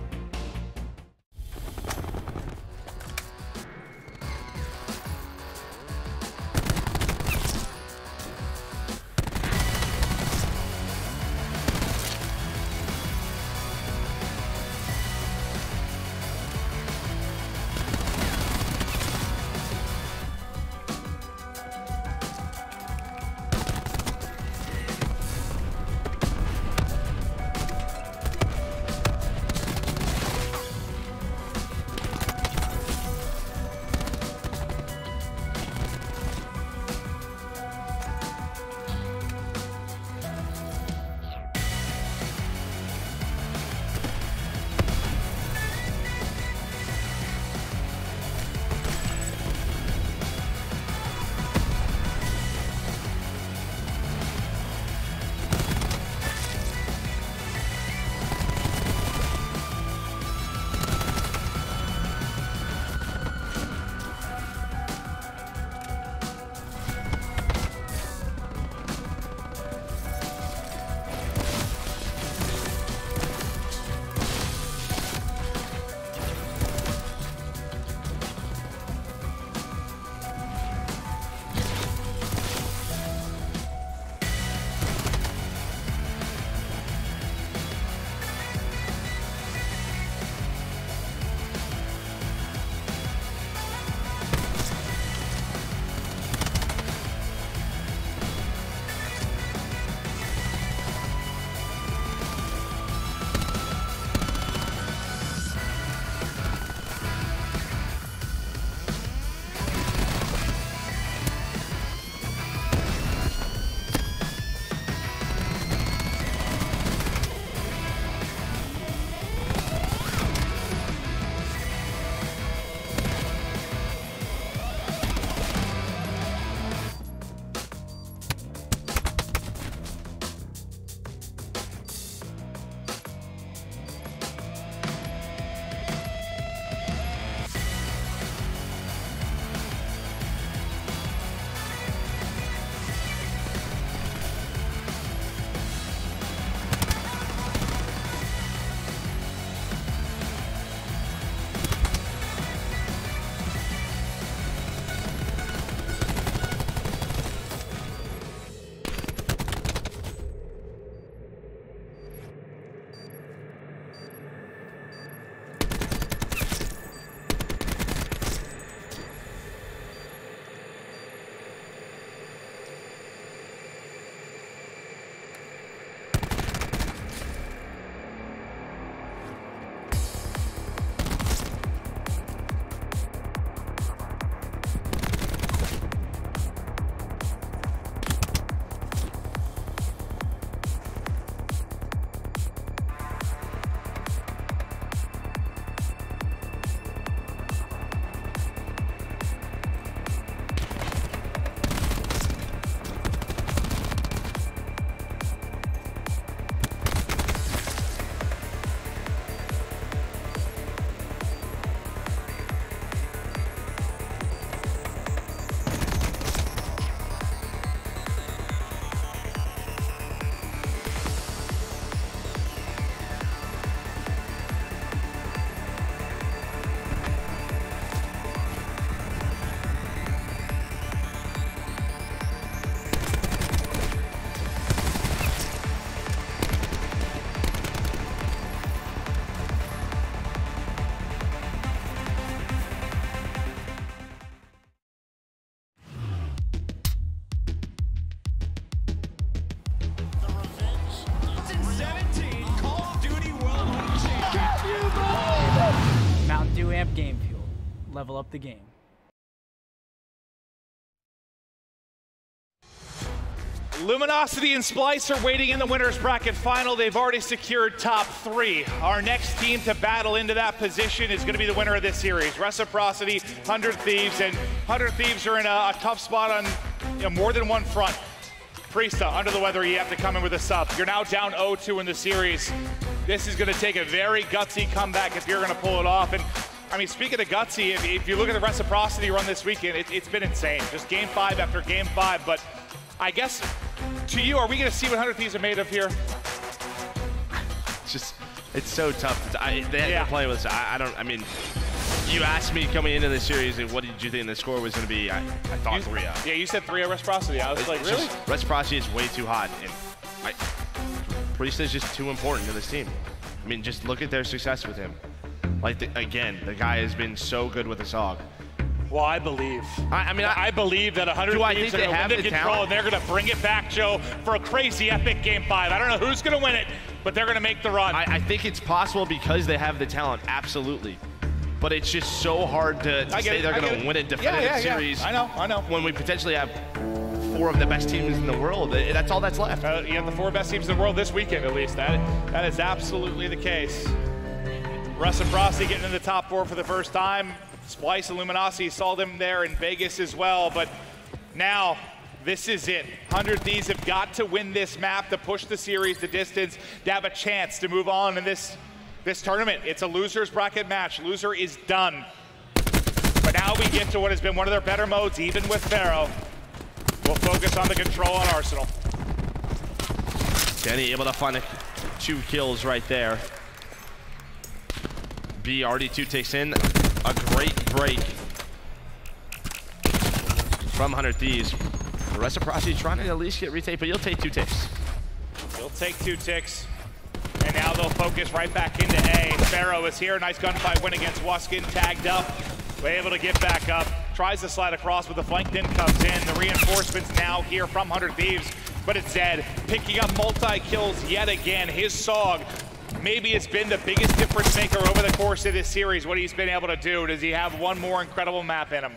Game Fuel. Level up the game. Luminosity and Splice are waiting in the winner's bracket final. They've already secured top 3. Our next team to battle into that position is going to be the winner of this series. Reciprocity, 100 Thieves, and 100 Thieves are in a tough spot on more than one front. Priesta, under the weather, you have to come in with a sub. You're now down 0-2 in the series. This is going to take a very gutsy comeback if you're going to pull it off. And I mean, speaking of gutsy, if you look at the Reciprocity run this weekend, it's been insane. Just game 5 after game 5, but I guess, to you, are we going to see what 100 Thieves are made of here? It's so tough. They have to play with us. I mean, you asked me coming into the series, what did you think the score was going to be? I thought 3-0. Yeah, you said 3-0 Reciprocity. I was like, really? Reciprocity is way too hot. And Priesta is just too important to this team. I mean, just look at their success with him. Like, again, the guy has been so good with the SOG. Well, I believe. I believe that 100 Thieves are going to win the control, and they're going to bring it back, Joe, for a crazy epic game 5. I don't know who's going to win it, but they're going to make the run. I think it's possible because they have the talent, absolutely. But it's just so hard to say they're going to win a definitive series. I know. When we potentially have 4 of the best teams in the world. That's all that's left. You have the 4 best teams in the world this weekend, at least. That is absolutely the case. Reciprocity getting in the top 4 for the first time. Splice and Luminosity saw them there in Vegas as well, but now this is it. 100 Thieves have got to win this map to push the series the distance, to have a chance to move on in this tournament. It's a loser's bracket match. Loser is done. But now we get to what has been one of their better modes, even with Pharaoh. We'll focus on the control on Arsenal. Kenny able to find 2 kills right there. B already 2 takes in. A great break from 100 Thieves. The Reciprocity trying to at least get retake, but you'll take 2 ticks. You'll take 2 ticks. And now they'll focus right back into A. Pharaoh is here. Nice gunfight win against Wuskin. Tagged up. Able to get back up. Tries to slide across, but the flank then comes in. The reinforcements now here from 100 Thieves. But it's Zed picking up multi-kills yet again. His SOG, maybe it's been the biggest difference maker over the course of this series, what he's been able to do. Does he have one more incredible map in him?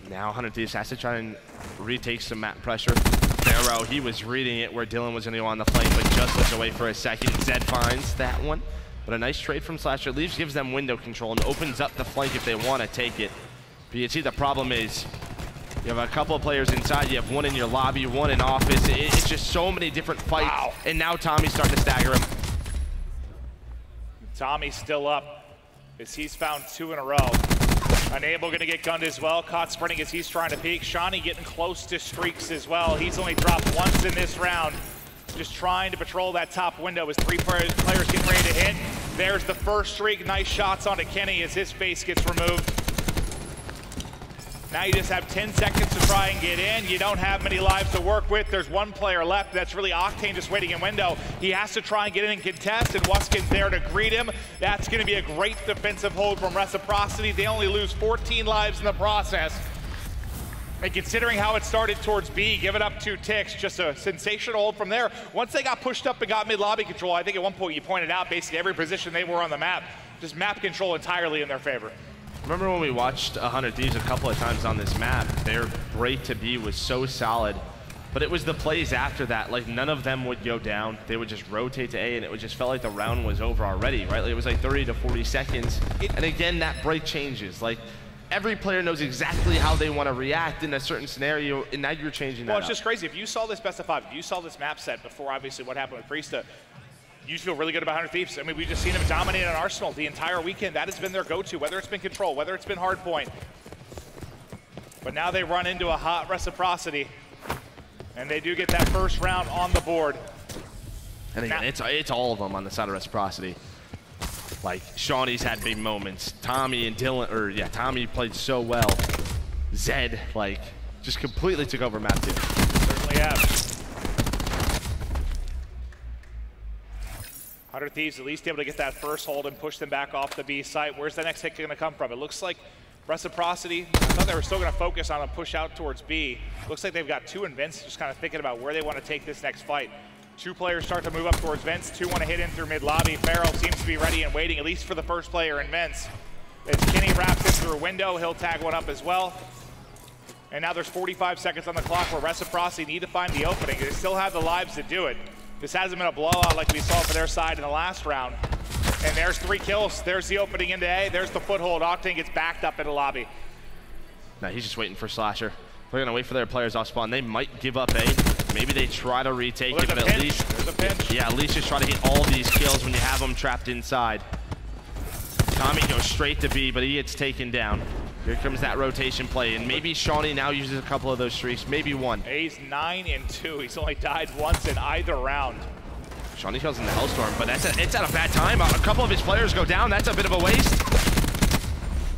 Now 100 Thieves has to try and retake some map pressure. Pharaoh, he was reading it where Dylan was going to go on the flank, but just looks away for a second. Zed finds that one. But a nice trade from Slasher. Leaves gives them window control and opens up the flank if they want to take it. But you see the problem is you have a couple of players inside. You have one in your lobby, one in office. It's just so many different fights. Wow. And now Tommy's starting to stagger him. Tommy's still up as he's found 2 in a row. Unable going to get gunned as well. Caught sprinting as he's trying to peek. Shawnee getting close to streaks as well. He's only dropped once in this round. Just trying to patrol that top window as 3 players getting ready to hit. There's the first streak. Nice shots onto Kenny as his face gets removed. Now you just have 10 seconds to try and get in. You don't have many lives to work with. There's 1 player left. That's really Octane just waiting in window. He has to try and get in and contest, and Wuskin's there to greet him. That's going to be a great defensive hold from Reciprocity. They only lose 14 lives in the process. And considering how it started towards B, giving up 2 ticks, just a sensational hold from there. Once they got pushed up and got mid-lobby control, I think at one point you pointed out basically every position they were on the map, just map control entirely in their favor. Remember when we watched 100 Thieves a couple of times on this map, their break to B was so solid, but it was the plays after that, like none of them would go down. They would just rotate to A and it would just felt like the round was over already, right? Like it was like 30 to 40 seconds. And again, that break changes. Like every player knows exactly how they want to react in a certain scenario, and now you're changing that. Well, it's just crazy. If you saw this best of 5, if you saw this map set before obviously what happened with Priesta, you feel really good about 100 Thieves. I mean, we've just seen them dominate on Arsenal the entire weekend. That has been their go-to, whether it's been control, whether it's been hardpoint. But now they run into a hot Reciprocity, and they do get that first round on the board. And again, it's all of them on the side of Reciprocity. Like, Shawnee's had big moments. Tommy and Dylan, Tommy played so well. Zed, like, just completely took over map 2. Certainly have. 100 Thieves at least able to get that first hold and push them back off the B site. Where's the next hit going to come from? It looks like Reciprocity, I thought they were still going to focus on a push out towards B. Looks like they've got 2 in Vince, just kind of thinking about where they want to take this next fight. Two players start to move up towards vents. Two want to hit in through mid lobby. Farrell seems to be ready and waiting, at least for the first player in vents. As Kenny wraps in through a window, he'll tag one up as well. And now there's 45 seconds on the clock where Reciprocity need to find the opening. They still have the lives to do it. This hasn't been a blowout like we saw for their side in the last round. And there's 3 kills. There's the opening into A. There's the foothold. Octane gets backed up in the lobby. Now he's just waiting for Slasher. They're gonna wait for their players off spawn. They might give up A. Maybe they try to retake it, but at least, there's a pinch. Yeah, at least just try to hit all these kills when you have them trapped inside. Tommy goes straight to B, but he gets taken down. Here comes that rotation play, and maybe Shawnee now uses a couple of those streaks, maybe one. A's 9-2. He's only died once in either round. Shawnee goes in the Hellstorm, but it's at a bad time. A couple of his players go down. That's a bit of a waste.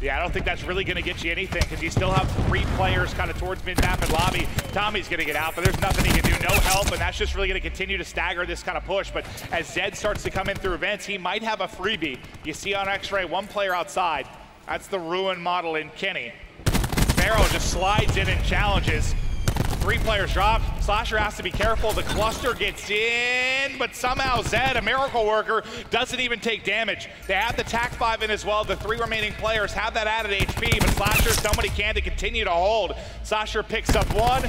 Yeah, I don't think that's really going to get you anything because you still have 3 players kind of towards mid-map and lobby. Tommy's going to get out, but there's nothing he can do. No help, and that's just really going to continue to stagger this kind of push. But as Zed starts to come in through events, he might have a freebie. You see on X-Ray, 1 player outside. That's the Ruin model in Kenny. Farrell just slides in and challenges. 3 players drop. Slasher has to be careful. The cluster gets in, but somehow Zed, a miracle worker, doesn't even take damage. They have the TAC 5 in as well. The 3 remaining players have that added HP, but Slasher's done what he can to continue to hold. Slasher picks up 1.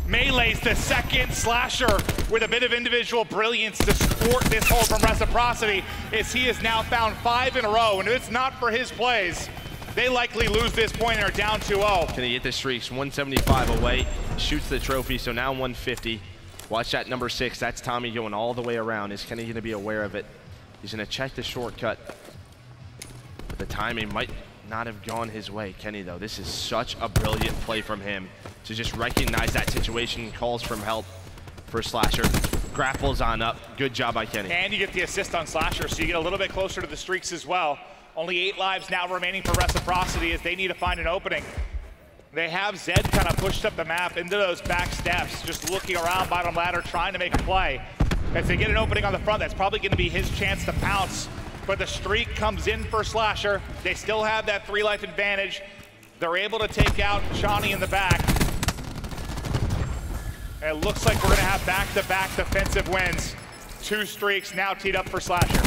Melee's the second. Slasher with a bit of individual brilliance to thwart this hold from Reciprocity, as he has now found 5 in a row, and if it's not for his plays, they likely lose this point and are down 2-0. Can he get the streaks? 175 away, shoots the trophy, so now 150. Watch that number 6, that's Tommy going all the way around. Is Kenny gonna be aware of it? He's gonna check the shortcut. But the timing might not have gone his way. Kenny though, this is such a brilliant play from him to just recognize that situation and calls for help for Slasher. Grapples on up, good job by Kenny. And you get the assist on Slasher, so you get a little bit closer to the streaks as well. Only 8 lives now remaining for Reciprocity as they need to find an opening. They have Zed kind of pushed up the map into those back steps, just looking around bottom ladder, trying to make a play. As they get an opening on the front, that's probably going to be his chance to pounce. But the streak comes in for Slasher. They still have that 3 life advantage. They're able to take out Shawnee in the back. And it looks like we're going to have back-to-back defensive wins. 2 streaks now teed up for Slasher.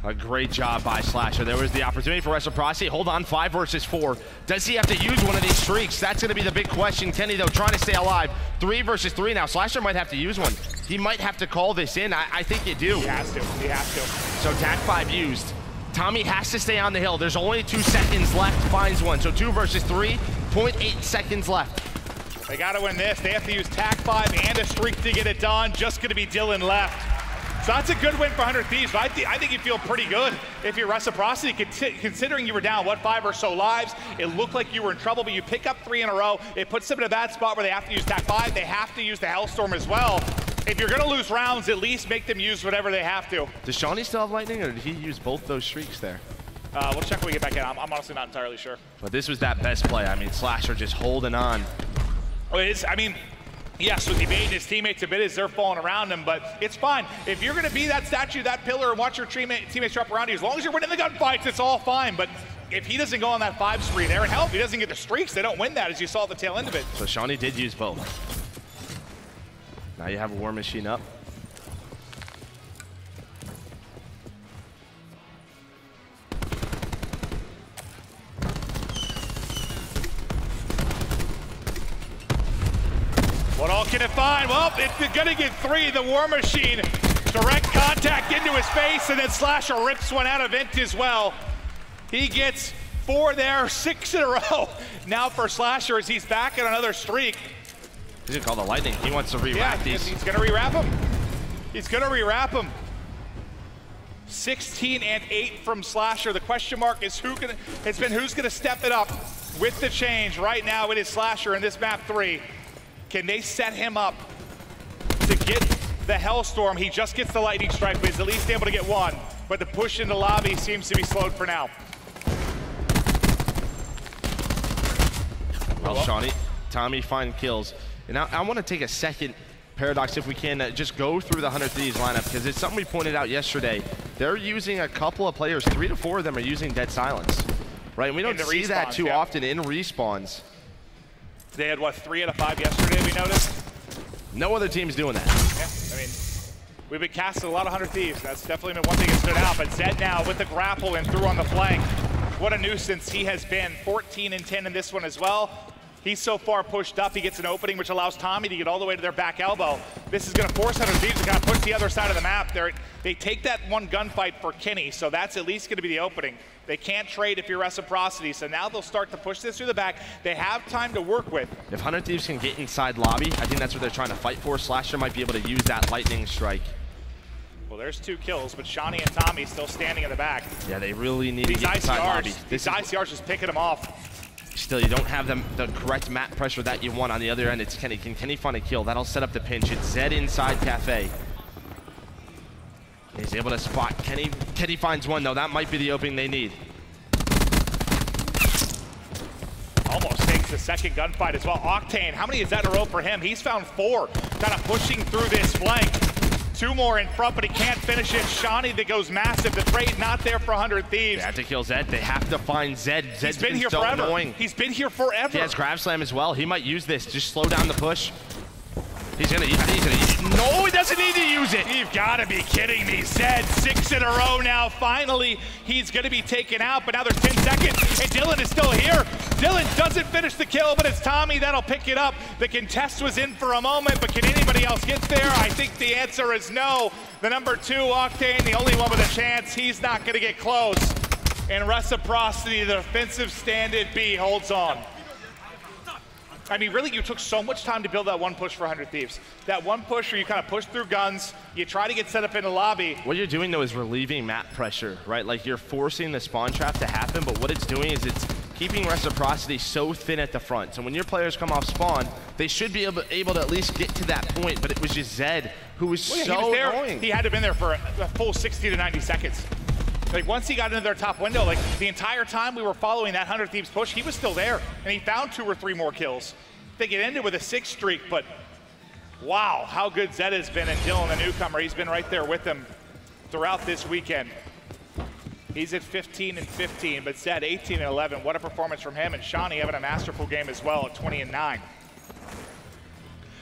A great job by Slasher. There was the opportunity for Reciprocity. Hold on, 5 versus 4. Does he have to use one of these streaks? That's going to be the big question. Kenny, though, trying to stay alive. 3 versus 3 now. Slasher might have to use one. He might have to call this in. I think you do. He has to. He has to. So TAC 5 used. Tommy has to stay on the hill. There's only 2 seconds left. Finds one. So 2 versus 3. 0.8 seconds left. They got to win this. They have to use TAC 5 and a streak to get it done. Just going to be Dylan left. So that's a good win for 100 Thieves, but I think you feel pretty good if you're Reciprocity, considering you were down, 5 or so lives. It looked like you were in trouble, but you pick up 3 in a row. It puts them in a bad spot where they have to use TAC 5. They have to use the Hellstorm as well. If you're going to lose rounds, at least make them use whatever they have to. Does Shawnee still have lightning, or did he use both those streaks there? We'll check when we get back in. I'm honestly not entirely sure. But this was that best play. I mean, Slasher just holding on. Well, it is, I mean, yes, with evading his teammates a bit as they're falling around him, but it's fine. If you're going to be that statue, that pillar, and watch your teammates drop around you, as long as you're winning the gunfights, it's all fine. But if he doesn't go on that 5 spree there, and hell, if he doesn't get the streaks, they don't win that, as you saw at the tail end of it. So Shawnee did use both. Now you have a War Machine up. What all can it find? Well, it's gonna get 3. The War Machine, direct contact into his face, and then Slasher rips one out of Int as well. He gets 4 there, 6 in a row. Now for Slasher as he's back in another streak. He's gonna call the lightning. He wants to rewrap these. He's gonna rewrap them. He's gonna rewrap them. 16 and 8 from Slasher. The question mark is who's gonna step it up with the change. Right now it is Slasher in this map 3. Can they set him up to get the Hellstorm? He just gets the lightning strike, but he's at least able to get 1. But the push into lobby seems to be slowed for now. Well, Shawnee, Tommy find kills. And I want to take a second, Paradox, if we can, just go through the 100 Thieves lineup, because it's something we pointed out yesterday. They're using a couple of players, 3 to 4 of them are using Dead Silence, right? And we don't see that too often in respawns. They had, what, 3 out of 5 yesterday, we noticed? No other team's doing that. Yeah, I mean, We've been casting a lot of 100 Thieves. That's definitely been one thing that stood out. But Zed now with the grapple and through on the flank. What a nuisance he has been. 14 and 10 in this one as well. He's so far pushed up, he gets an opening, which allows Tommy to get all the way to their back elbow. This is going to force 100 Thieves to kind of push the other side of the map. They take that one gunfight for Kenny, so that's at least going to be the opening. They can't trade if you're Reciprocity, so now they'll start to push this through the back. They have time to work with. If 100 Thieves can get inside lobby, I think that's what they're trying to fight for. Slasher might be able to use that lightning strike. Well, there's 2 kills, but Shawnee and Tommy still standing in the back. Yeah, they really need to get inside lobby. These ICRs just picking them off. Still, you don't have the correct map pressure that you want on the other end. It's Kenny. Can Kenny find a kill? That'll set up the pinch. It's Zed inside Cafe. He's able to spot Kenny. Kenny finds one, though. That might be the opening they need. Almost takes the second gunfight as well. Octane, how many is that in a row for him? He's found 4, kind of pushing through this flank. 2 more in front, but he can't finish it. Shawnee that goes massive. The trade not there for 100 Thieves. They have to kill Zed. They have to find Zed. He's been here so forever. Annoying. He's been here forever. He has grab slam as well. He might use this. Just slow down the push. He's gonna use it. No, he doesn't need to use it. You've got to be kidding me. Zed, 6 in a row now. Finally, he's going to be taken out, but now there's 10 seconds, and Dylan is still here. Dylan doesn't finish the kill, but it's Tommy that'll pick it up. The contest was in for a moment, but can anybody else get there? I think the answer is no. The number 2, Octane, the only one with a chance. He's not going to get close. And Reciprocity, the defensive stand at B, holds on. I mean, really, you took so much time to build that one push for 100 Thieves. That one push where you kind of push through guns, you try to get set up in the lobby. What you're doing, though, is relieving map pressure, right? Like, you're forcing the spawn trap to happen, but what it's doing is it's keeping Reciprocity so thin at the front. So when your players come off spawn, they should be able to at least get to that point, but it was just Zed who was so annoying. He had to have been there for a full 60 to 90 seconds. Like, once he got into their top window, like, the entire time we were following that 100 Thieves push, he was still there, and he found 2 or 3 more kills. I think it ended with a 6 streak, but wow, how good Zed has been, and Dylan, the newcomer, he's been right there with him throughout this weekend. He's at 15 and 15, but Zed 18 and 11. What a performance from him, and Shawnee having a masterful game as well at 20 and 9.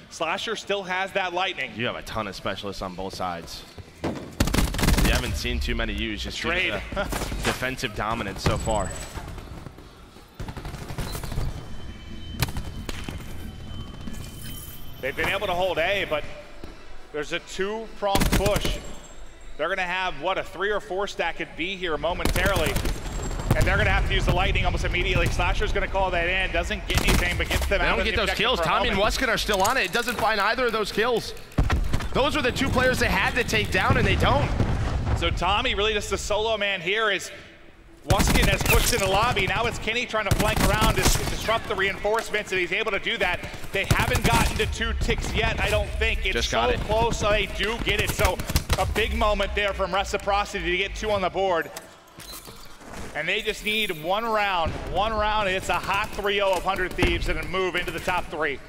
Slasher still has that lightning. You have a ton of specialists on both sides. You haven't seen too many used, just trade defensive dominance so far. They've been able to hold A, but there's a 2-pronged push. They're going to have, what, a 3 or 4 stack at B here momentarily. And they're going to have to use the lightning almost immediately. Slasher's going to call that in. Doesn't get anything, but gets them out. They don't get those kills. Tommy and Weskin are still on it. It doesn't find either of those kills. Those were the 2 players they had to take down, and they don't. So Tommy really just a solo man here as Weskin has pushed in the lobby. Now it's Kenny trying to flank around to disrupt the reinforcements, and he's able to do that. They haven't gotten to 2 ticks yet, I don't think. It's just so close, so they do get it. So a big moment there from Reciprocity to get 2 on the board. And they just need one round, and it's a hot 3-0 of 100 Thieves and a move into the top 3.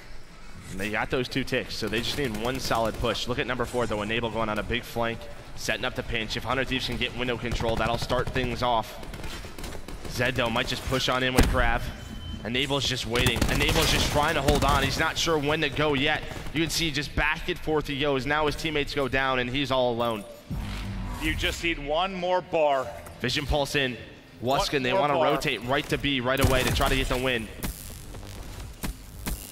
And they got those 2 ticks, so they just need one solid push. Look at number 4, though. Enable going on a big flank, setting up the pinch. If 100 Thieves can get window control, that'll start things off. Zed, though, might just push on in with Grav. Enable's just waiting. Enable's just trying to hold on. He's not sure when to go yet. You can see just back and forth he goes. Now his teammates go down, and he's all alone. You just need one more bar. Vision pulse in. Weskin, they want to rotate right to B right away to try to get the win.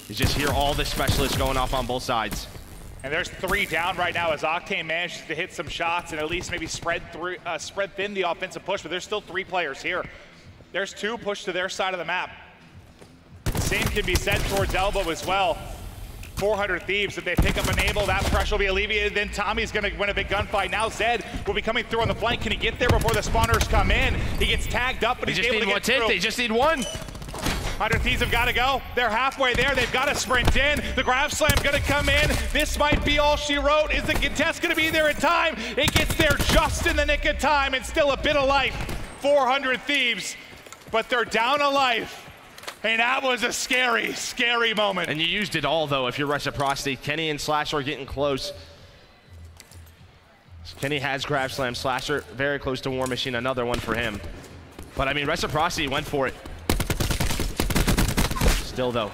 You just hear all the specialists going off on both sides. And there's 3 down right now as Octane manages to hit some shots and at least maybe spread thin the offensive push, but there's still 3 players here. There's 2 pushed to their side of the map. Same can be said towards elbow as well. 400 Thieves, if they pick up Enable, that pressure will be alleviated. Then Tommy's gonna win a big gunfight. Now Zed will be coming through on the flank. Can he get there before the spawners come in? He gets tagged up, but he's able to get through. They just need 1. 100 Thieves have got to go. They're halfway there. They've got to sprint in. The grab slam going to come in. This might be all she wrote. Is the contest going to be there in time? It gets there just in the nick of time, and still a bit of life. 400 Thieves, but they're down a life. And that was a scary, scary moment. And you used it all, though, if you're Reciprocity. Kenny and Slasher are getting close. Kenny has grab slam. Slasher very close to War Machine. Another one for him. But, I mean, Reciprocity went for it. Still, though,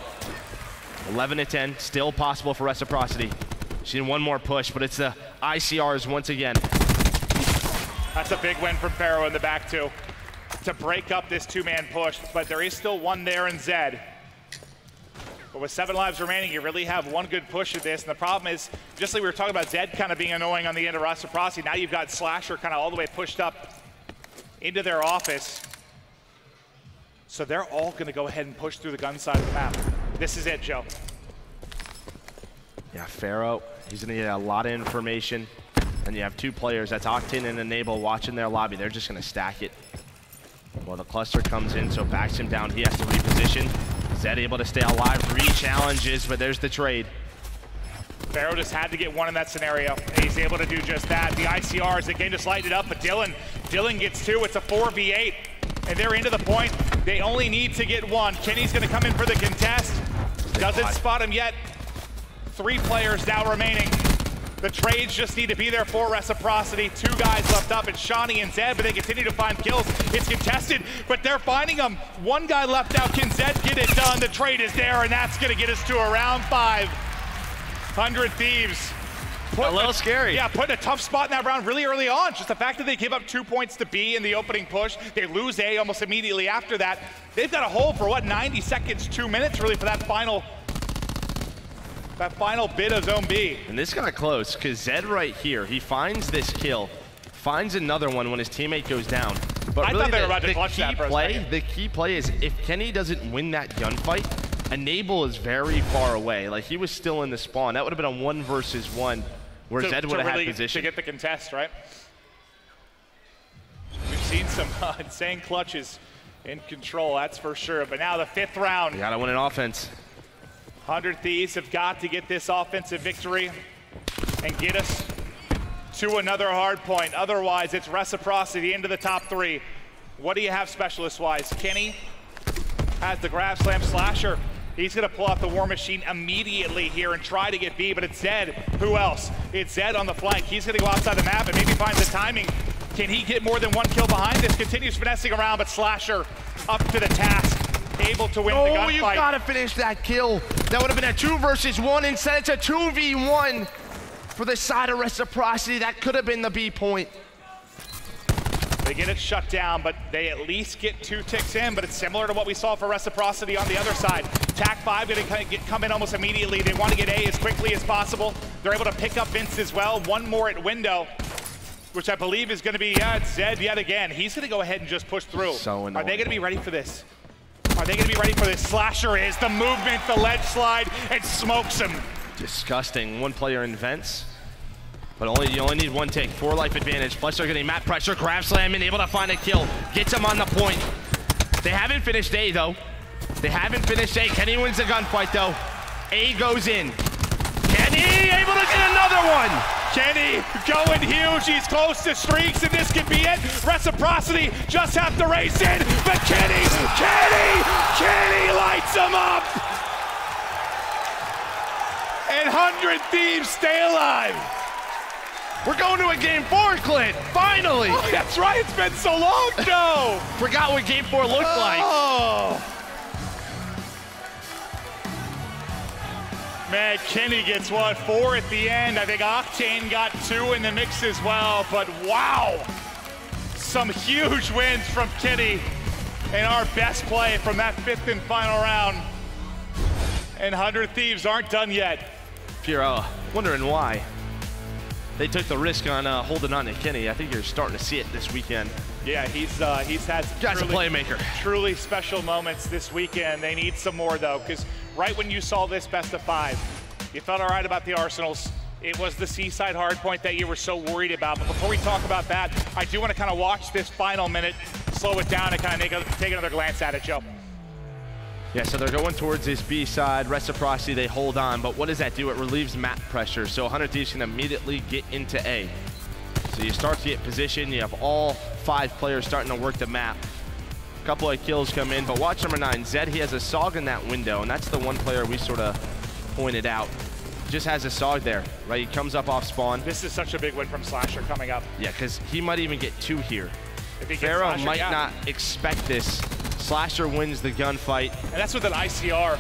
11 to 10. Still possible for Reciprocity. She need one more push, but it's the ICRs once again. That's a big win from Pharaoh in the back too, to break up this two-man push, but there is still one there in Zed. But with 7 lives remaining, you really have one good push at this, and the problem is, just like we were talking about Zed kind of being annoying on the end of Reciprocity, now you've got Slasher kind of all the way pushed up into their office. So they're all gonna go ahead and push through the gun side of the map. This is it, Joe. Yeah, Pharaoh, he's gonna get a lot of information. And you have 2 players, that's Octane and Enable, watching their lobby. They're just gonna stack it. Well, the cluster comes in, so backs him down. He has to reposition. Zed able to stay alive, 3 challenges, but there's the trade. Pharaoh just had to get one in that scenario. He's able to do just that. The ICRs again just lighten it up, but Dylan gets 2. It's a 4v8, and they're into the point. They only need to get 1. Kenny's gonna come in for the contest. Doesn't spot him yet. 3 players now remaining. The trades just need to be there for Reciprocity. 2 guys left up, it's Shawnee and Zed, but they continue to find kills. It's contested, but they're finding them. 1 guy left out. Can Zed get it done? The trade is there, and that's gonna get us to a round 5. 100 Thieves. A little scary. Yeah, putting a tough spot in that round really early on. Just the fact that they give up 2 points to B in the opening push. They lose A almost immediately after that. They've got a hold for, what, 90 seconds, 2 minutes really for that final bit of Zone B. And this got close, because Zed right here, he finds this kill, finds another one when his teammate goes down. But I really thought they were about to clutch that for a second. The key play is if Kenny doesn't win that gunfight, Enable is very far away. Like, he was still in the spawn. That would have been a 1 versus 1 where Zed would have had position. To get the contest, right? We've seen some insane clutches in Control, that's for sure. But now the 5th round. You gotta win an offense. 100 Thieves have got to get this offensive victory and get us to another hard point. Otherwise, it's Reciprocity into the top 3. What do you have specialist-wise? Kenny has the grab slam. Slasher, he's gonna pull out the War Machine immediately here and try to get B, but it's Zed. Who else? It's Zed on the flank. He's gonna go outside the map and maybe find the timing. Can he get more than 1 kill behind this? Continues finessing around, but Slasher up to the task. Able to win the gunfight. Oh, you gotta finish that kill. That would have been a 2 versus 1. Instead, it's a 2v1 for the side of Reciprocity. That could have been the B point. They get it shut down, but they at least get 2 ticks in, but it's similar to what we saw for Reciprocity on the other side. TAC 5 gonna come in almost immediately. They want to get A as quickly as possible. They're able to pick up Vince as well. 1 more at window, which I believe is gonna be, it's Zed yet again. He's gonna go ahead and just push through. So annoying. Are they gonna be ready for this? Are they gonna be ready for this? Slasher is the movement, the ledge slide, and smokes him. Disgusting. 1 player in vents, but you only need 1 tick. 4 life advantage. Plus they're getting map pressure, grab slam, and able to find a kill. Gets him on the point. They haven't finished A though. They haven't finished A. Kenny wins the gunfight though. A goes in. Kenny able to get another one. Kenny going huge, he's close to streaks, and this could be it. Reciprocity just have to race in, but Kenny lights him up! And 100 Thieves stay alive. We're going to a game 4, Clint, finally! Oh, that's right, it's been so long, Joe! Forgot what game 4 looked like. Man, Kenny gets 4 at the end. I think Octane got 2 in the mix as well, but wow! Some huge wins from Kenny and our best play from that 5th and final round. And 100 Thieves aren't done yet. If you're wondering why they took the risk on holding on to Kenny, I think you're starting to see it this weekend. Yeah, he's had some a playmaker. Truly special moments this weekend. They need some more though, because right when you saw this best of 5, you felt all right about the Arsenals. It was the Seaside hardpoint that you were so worried about. But before we talk about that, I do want to kind of watch this final minute, slow it down, and kind of take another glance at it, Joe. Yeah, so they're going towards this B side. Reciprocity, they hold on, but what does that do? It relieves map pressure. So 100 Thieves can immediately get into A. So you start to get position. You have all 5 players starting to work the map. A couple of kills come in, but watch number 9, Zed. He has a SOG in that window, and that's the one player we sort of pointed out. Just has a SOG there, right? He comes up off spawn. This is such a big win from Slasher coming up. Yeah, because he might even get 2 here. Pharaoh might not expect this. Slasher wins the gunfight. And that's with an ICR.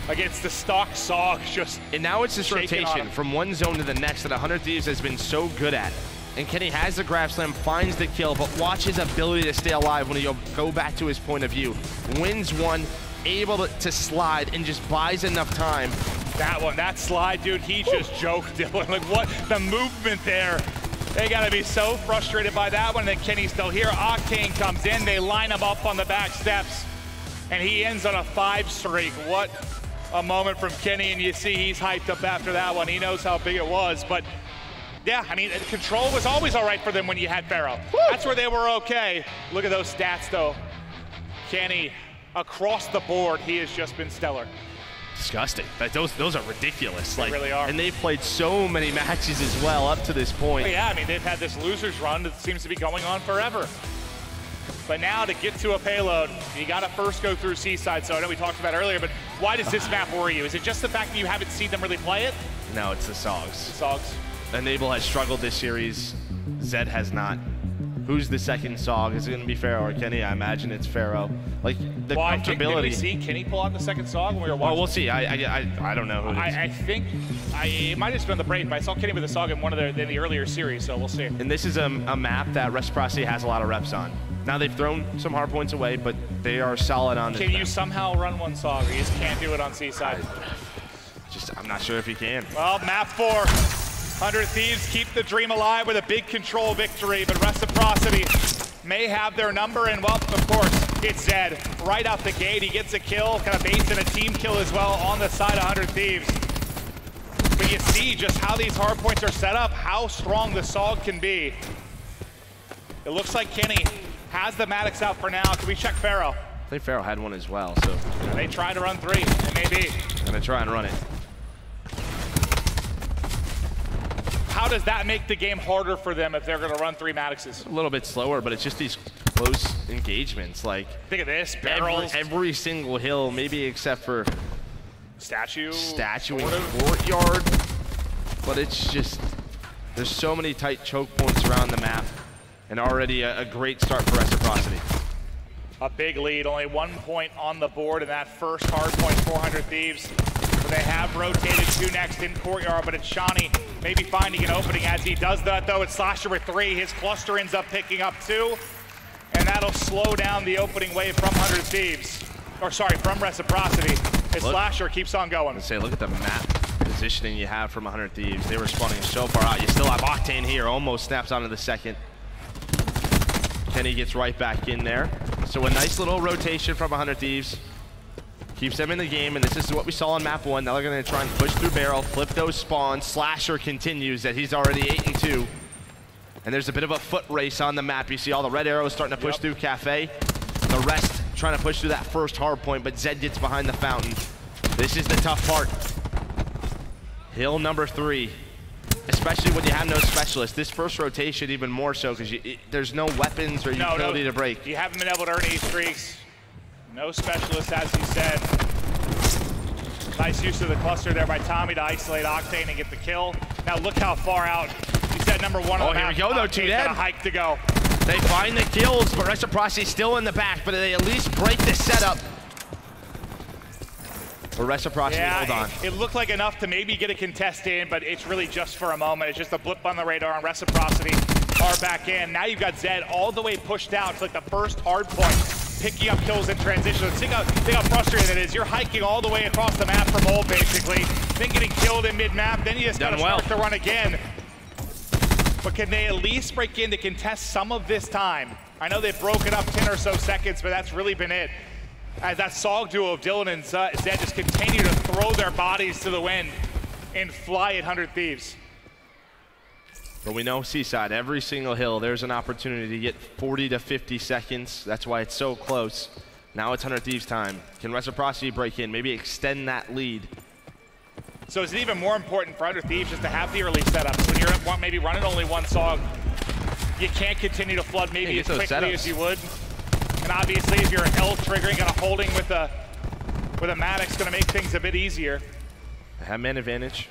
against the stock SOG. Just and now it's this rotation from one zone to the next that 100 Thieves has been so good at. And Kenny has the grab slam, finds the kill, but watch his ability to stay alive when he go back to his point of view. Wins one, able to slide, and just buys enough time. That slide, dude, he just joked Dylan. Like, what? The movement there. They gotta be so frustrated by that one. Then Kenny's still here. Octane comes in. They line him up on the back steps. And he ends on a 5 streak. What a moment from Kenny. And you see he's hyped up after that one. He knows how big it was. But yeah, I mean, control was always all right for them when you had Pharaoh. Woo! That's where they were okay. Look at those stats, though. Kenny, across the board, he has just been stellar. Disgusting. Those are ridiculous. They really are. And they've played so many matches as well up to this point. Oh, yeah, I mean, they've had this losers run that seems to be going on forever. But now to get to a payload, you got to first go through Seaside. So I know we talked about it earlier, but why does this map worry you? Is it just the fact that you haven't seen them really play it? No, it's the SOGs. The SOGs. Enable has struggled this series. Zed has not. Who's the second SOG? Is it going to be Pharaoh or Kenny? I imagine it's Pharaoh. Like, the comfortability. Did we see Kenny pull out the second SOG when we were watching? Oh, we'll see. I don't know who it is. I think it might have just been the Brave, but I saw Kenny with the SOG in one of the earlier series, so we'll see. And this is a map that Reciprocity has a lot of reps on. Now they've thrown some hard points away, but they are solid on this. Can you somehow run one SOG, or you just can't do it on Seaside? I'm not sure if you can. Well, map 4. 100 Thieves keep the dream alive with a big control victory, but Reciprocity may have their number, and well, of course, it's Zed. Right out the gate, he gets a kill, kind of based in a team kill as well on the side of 100 Thieves. But you see just how these hard points are set up, how strong the SOG can be. It looks like Kenny has the Maddox out for now. Can we check Pharaoh? I think Pharaoh had one as well, so. They try to run 3, it may be. Gonna try and run it. How does that make the game harder for them if they're going to run 3 Maddoxes? A little bit slower, but it's just these close engagements. Like, think of this, barrels. Every single hill, maybe except for Statue and Courtyard. But it's just, there's so many tight choke points around the map, and already a great start for Reciprocity. A big lead, only 1 point on the board in that first hard point, 400 Thieves. They have rotated 2 next in Courtyard, but it's Shawnee maybe finding an opening as he does that, though. It's Slasher with 3. His cluster ends up picking up 2, and that'll slow down the opening wave from 100 Thieves. Or sorry, from Reciprocity. His Slasher keeps on going. Look at the map positioning you have from 100 Thieves. They were spawning so far out. You still have Octane here, almost snaps onto the second. Kenny gets right back in there. So a nice little rotation from 100 Thieves. Keeps them in the game, and this is what we saw on map 1. Now they're going to try and push through barrel, flip those spawns. Slasher continues that he's already 8-2. And there's a bit of a foot race on the map. You see all the red arrows starting to push through Cafe. The rest trying to push through that first hard point, but Zed gets behind the fountain. This is the tough part. Hill number 3. Especially when you have no specialist. This first rotation even more so because there's no weapons or utility to break. You haven't been able to earn any streaks. No specialist, as you said. Nice use of the cluster there by Tommy to isolate Octane and get the kill. Now look how far out. He's at number 1 on the map. Oh, here we go, though, Octane's got a hike to go. They find the kills, but Reciprocity still in the back, but they at least break the setup. But Reciprocity, hold on. It looked like enough to maybe get a contest in, but it's really just for a moment. It's just a blip on the radar, and Reciprocity are back in. Now you've got Zed all the way pushed out to like the first hard point, picking up kills in transition. Think how frustrating it is. You're hiking all the way across the map from ult, basically, then getting killed in mid-map, then you just gotta start to run again. But can they at least break in to contest some of this time? I know they've broken up 10 or so seconds, but that's really been it. As that SOG duo of Dylan and Zed just continue to throw their bodies to the wind and fly at 100 Thieves. But we know Seaside, every single hill, there's an opportunity to get 40 to 50 seconds. That's why it's so close. Now it's 100 Thieves time. Can Reciprocity break in, maybe extend that lead? So is it even more important for 100 Thieves just to have the early setups? When you're maybe running only one SOG, you can't continue to flood maybe as quickly as you would. And obviously if you're L triggering and holding with a Maddox, it's gonna make things a bit easier. They have man advantage.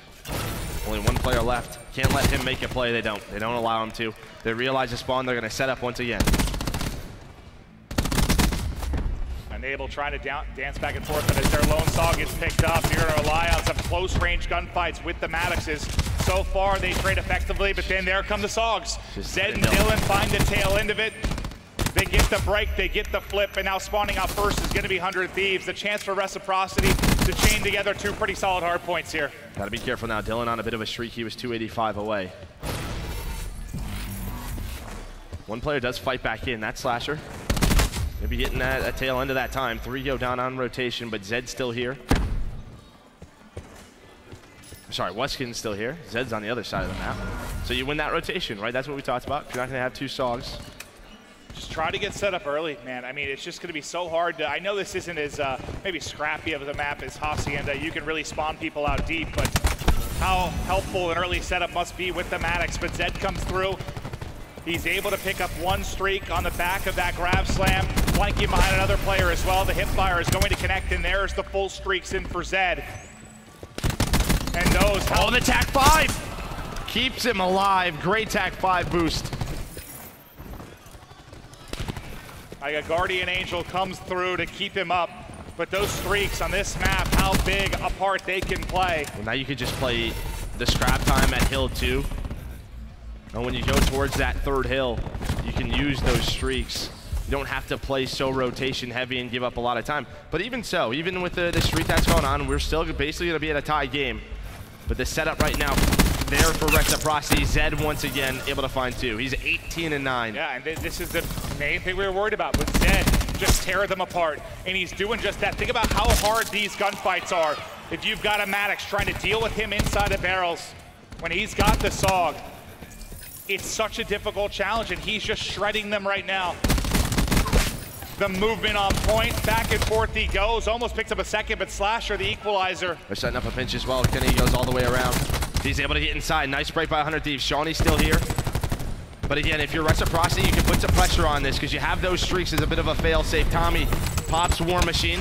Only 1 player left. Can't let him make a play. They don't allow him to. They realize the spawn, they're gonna set up once again. Enable trying to dance back and forth, but as their lone saw gets picked up, you're going to rely on some close-range gunfights with the Maddoxes. So far, they trade effectively, but then there come the Sogs. Zed and Dylan find the tail end of it. They get the break, they get the flip, and now spawning out first is going to be 100 Thieves. The chance for Reciprocity to chain together two pretty solid hard points here. Got to be careful now. Dylan on a bit of a streak. He was 285 away. One player does fight back in. That's Slasher. Maybe getting that tail end of that time. 3 go down on rotation, but Zed's still here. Sorry, Weskin's still here. Zed's on the other side of the map. So you win that rotation, right? That's what we talked about. If you're not going to have 2 Sogs. Just try to get set up early, man. I mean, it's just going to be so hard to, I know this isn't as maybe scrappy of a map as Hacienda. You can really spawn people out deep, but how helpful an early setup must be with the Maddox. But Zed comes through. He's able to pick up 1 streak on the back of that grab slam, flanking behind another player as well. The hipfire is going to connect, and there's the full streaks in for Zed. And those. Oh, the TAC 5 keeps him alive. Great TAC 5 boost. Like a Guardian Angel comes through to keep him up, but those streaks on this map, how big a part they can play. Well, now you could just play the scrap time at hill 2. And when you go towards that 3rd hill, you can use those streaks. You don't have to play so rotation heavy and give up a lot of time. But even so, even with the streak that's going on, we're still basically going to be at a tie game. But the setup right now, there for Reciprocity. Zed once again able to find 2. He's 18 and 9. Yeah, and this is the main thing we were worried about with Zed. Just tear them apart. And he's doing just that. Think about how hard these gunfights are. If you've got a Maddox trying to deal with him inside the barrels, when he's got the SOG, it's such a difficult challenge, and he's just shredding them right now. The movement on point, back and forth he goes. Almost picks up a second, but Slasher, the equalizer. They're setting up a pinch as well. Kenny goes all the way around. He's able to get inside. Nice break by 100 Thieves. Shawnee's still here. But again, if you're Reciprocity, you can put some pressure on this because you have those streaks as a bit of a fail-safe. Tommy pops War Machine.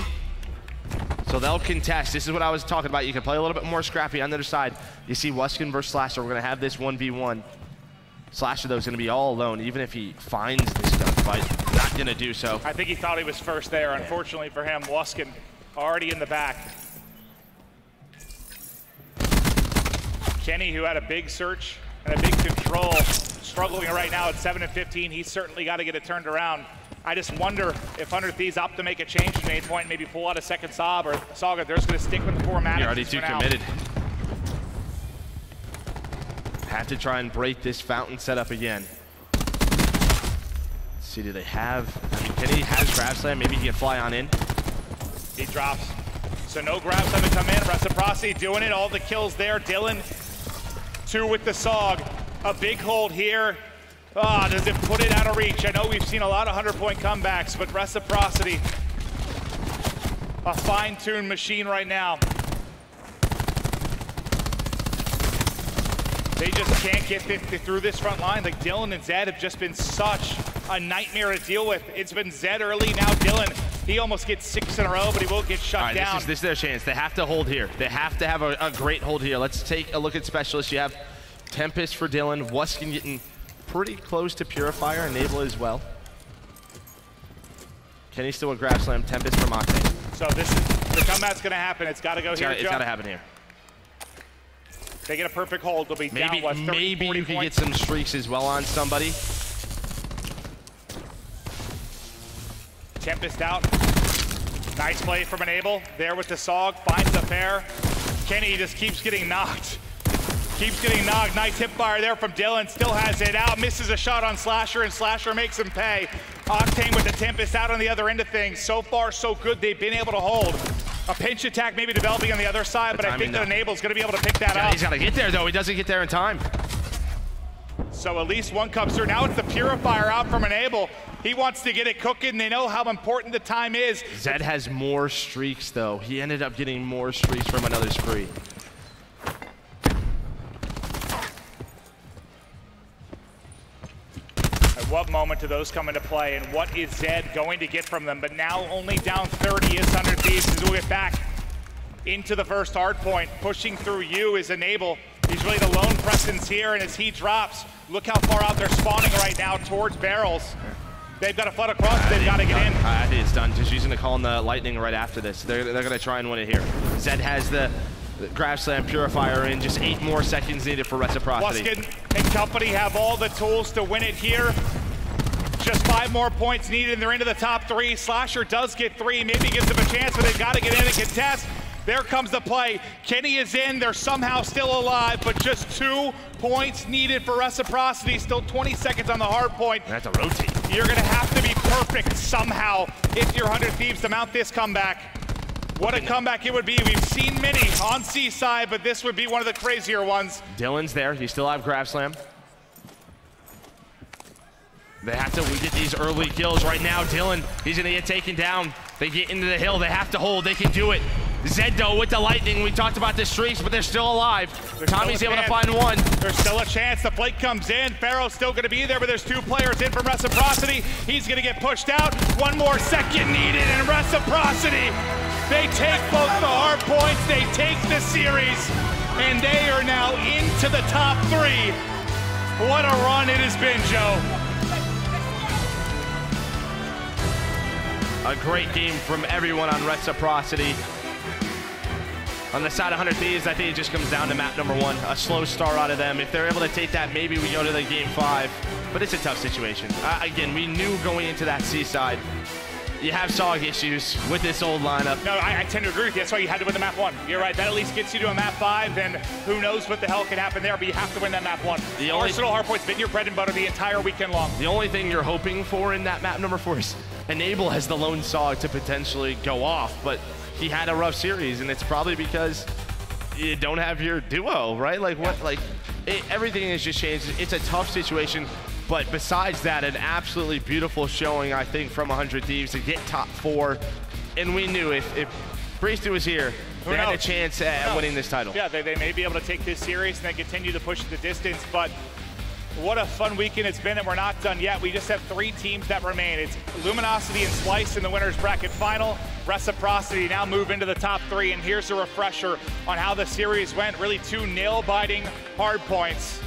So they'll contest. This is what I was talking about. You can play a little bit more scrappy on the other side. You see Weskin versus Slasher. We're going to have this 1v1. Slasher, though, is going to be all alone. Even if he finds this gunfight, not going to do so. I think he thought he was first there. Unfortunately for him, Weskin already in the back. Kenny, who had a big search and a big control, struggling right now at 7 and 15. He's certainly got to get it turned around. I just wonder if 100 Thieves opt to make a change at any point, maybe pull out a second Sob or Saga. They're just going to stick with the 4 Maddoxes. You're already too committed. Have to try and break this fountain setup again. Let's see, do they have... I mean, Kenny has grab slam. Maybe he can fly on in. He drops. So no grab slam to come in. Reciprocity doing it. All the kills there. Dylan, 2 with the SOG. A big hold here. Ah, does it put it out of reach? I know we've seen a lot of 100-point comebacks, but Reciprocity, a fine-tuned machine right now. They just can't get through this front line. Like Dylan and Zed have just been such a nightmare to deal with. It's been Zed early, now Dylan. He almost gets 6 in a row, but he will get shut down. This is their chance. They have to hold here. They have to have a great hold here. Let's take a look at specialists. You have Tempest for Dylan. Weskin getting pretty close to Purifier. Enable as well. Kenny still a grab slam. Tempest for Mate. So this is the comeback's going to happen. It's got to go here. It's got to happen here. They get a perfect hold. They'll be down, what, 30, maybe 40 you can points? get some streaks as well on somebody. Tempest out. Nice play from Enable. There with the SOG. Finds the pair. Kenny just keeps getting knocked. Keeps getting knocked. Nice hip fire there from Dylan. Still has it out. Misses a shot on Slasher, and Slasher makes him pay. Octane with the Tempest out on the other end of things. So far, so good. They've been able to hold. A pinch attack maybe developing on the other side, but I think that Enable's going to be able to pick that up. He's got to get there, though. He doesn't get there in time. So at least one comes through. Now it's the Purifier out from Enable. He wants to get it cooking. They know how important the time is. Zed has more streaks, though. He ended up getting more streaks from another spree. At what moment do those come into play, and what is Zed going to get from them? But now only down 30 is 100 Thieves as we get back into the first hard point. Pushing through you is Enable. He's really the lone presence here, and as he drops, look how far out they're spawning right now towards barrels. They've got to flood across, they've got to get in. I think it's done. done, just using the call on the Lightning right after this. They're going to try and win it here. Zed has the Grab Slam Purifier in, just 8 more seconds needed for Reciprocity. Wuskin and company have all the tools to win it here. Just 5 more points needed, and they're into the top 3. Slasher does get 3, maybe gives them a chance, but they've got to get in and contest. There comes the play. Kenny is in, they're somehow still alive, but just 2 points needed for Reciprocity. Still 20 seconds on the hard point. That's a rotate. You're gonna have to be perfect somehow if you're 100 Thieves to mount this comeback. What a comeback it would be. We've seen many on Seaside, but this would be one of the crazier ones. Dylan's there, he still have Grab Slam. They have to get these early kills right now. Dylan, he's gonna get taken down. They get into the hill, they have to hold, they can do it. Zed though with the Lightning, we talked about the streaks, but they're still alive. Tommy's able to find one. There's still a chance, the plate comes in. Pharaoh's still gonna be there, but there's 2 players in from Reciprocity. He's gonna get pushed out. 1 more second needed, and Reciprocity, they take both the hard points, they take the series, and they are now into the top 3. What a run it has been, Joe. A great game from everyone on Reciprocity. On the side of 100 Thieves, I think it just comes down to map number 1. A slow start out of them. If they're able to take that, maybe we go to the game 5. But it's a tough situation. Again, we knew going into that Seaside, you have SOG issues with this old lineup. No, I tend to agree with you. That's why you had to win the map 1. You're right. That at least gets you to a map 5, and who knows what the hell can happen there, but you have to win that map 1. The Arsenal Hardpoint's been your bread and butter the entire weekend long. The only thing you're hoping for in that map number 4 is Enable has the lone SOG to potentially go off, but he had a rough series, and it's probably because you don't have your duo, right? Like what? Like everything has just changed. It's a tough situation, but besides that, an absolutely beautiful showing, I think, from 100 Thieves to get top 4. And we knew if Priesty was here, they had a chance at winning this title. Yeah, they may be able to take this series and then continue to push the distance, but what a fun weekend it's been, and we're not done yet. We just have 3 teams that remain. It's Luminosity and Splice in the winner's bracket final. Reciprocity now move into the top 3, and here's a refresher on how the series went. Really 2 nail-biting hard points.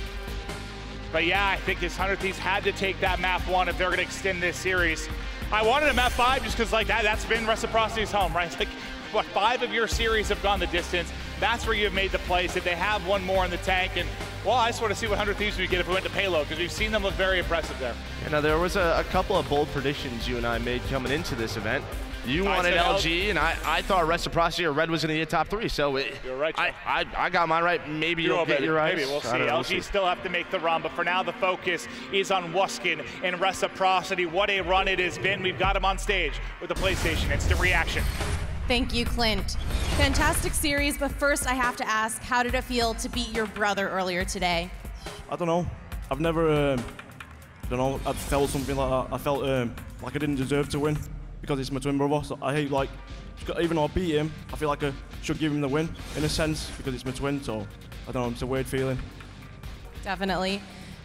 But yeah, I think this 100 Thieves had to take that map 1 if they're gonna extend this series. I wanted a map 5 just because like that's been Reciprocity's home, right? It's like, what, 5 of your series have gone the distance. That's where you've made the place. If they have 1 more in the tank, and well, I just want to see what 100 Thieves we get if we went to payload, because we've seen them look very impressive there. You know, there was a couple of bold predictions you and I made coming into this event. You wanted LG, and I thought Reciprocity or Red was going to get top 3. So you're right, I got mine right. Maybe you'll get your right. Maybe we'll see. LG still have to make the run, but for now the focus is on Wuskin and Reciprocity. What a run it has been. We've got him on stage with the PlayStation Instant Reaction. Thank you, Clint. Fantastic series, but first I have to ask, how did it feel to beat your brother earlier today? I don't know. I've never, I don't know, I felt something like that. I felt like I didn't deserve to win because it's my twin brother. So I hate, like, even though I beat him, I feel like I should give him the win in a sense because it's my twin. So I don't know, it's a weird feeling. Definitely.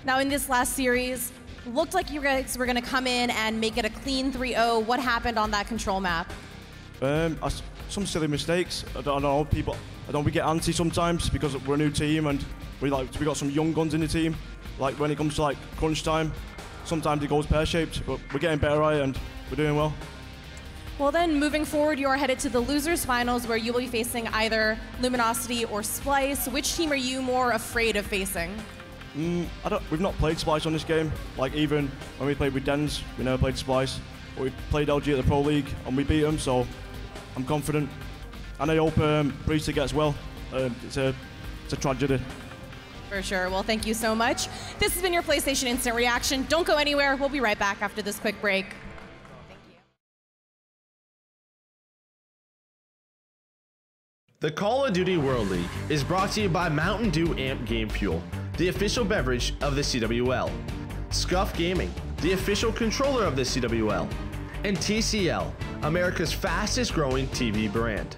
Now in this last series, looked like you guys were gonna come in and make it a clean 3-0. What happened on that control map? Some silly mistakes. I don't know, people. I don't. We get antsy sometimes because we're a new team and we got some young guns in the team. Like when it comes to like crunch time, sometimes it goes pear-shaped, but we're getting better at it and we're doing well. Well then, moving forward, you are headed to the losers finals where you will be facing either Luminosity or Splice. Which team are you more afraid of facing? We've not played Splice on this game. Like even when we played with Dens, we never played Splice. But we played LG at the Pro League and we beat them, so I'm confident. And I hope Priesty gets well. It's a tragedy. For sure. Well, thank you so much. This has been your PlayStation Instant Reaction. Don't go anywhere. We'll be right back after this quick break. Thank you. The Call of Duty World League is brought to you by Mountain Dew Amp Game Fuel, the official beverage of the CWL. Scuff Gaming, the official controller of the CWL. And TCL, America's fastest growing TV brand.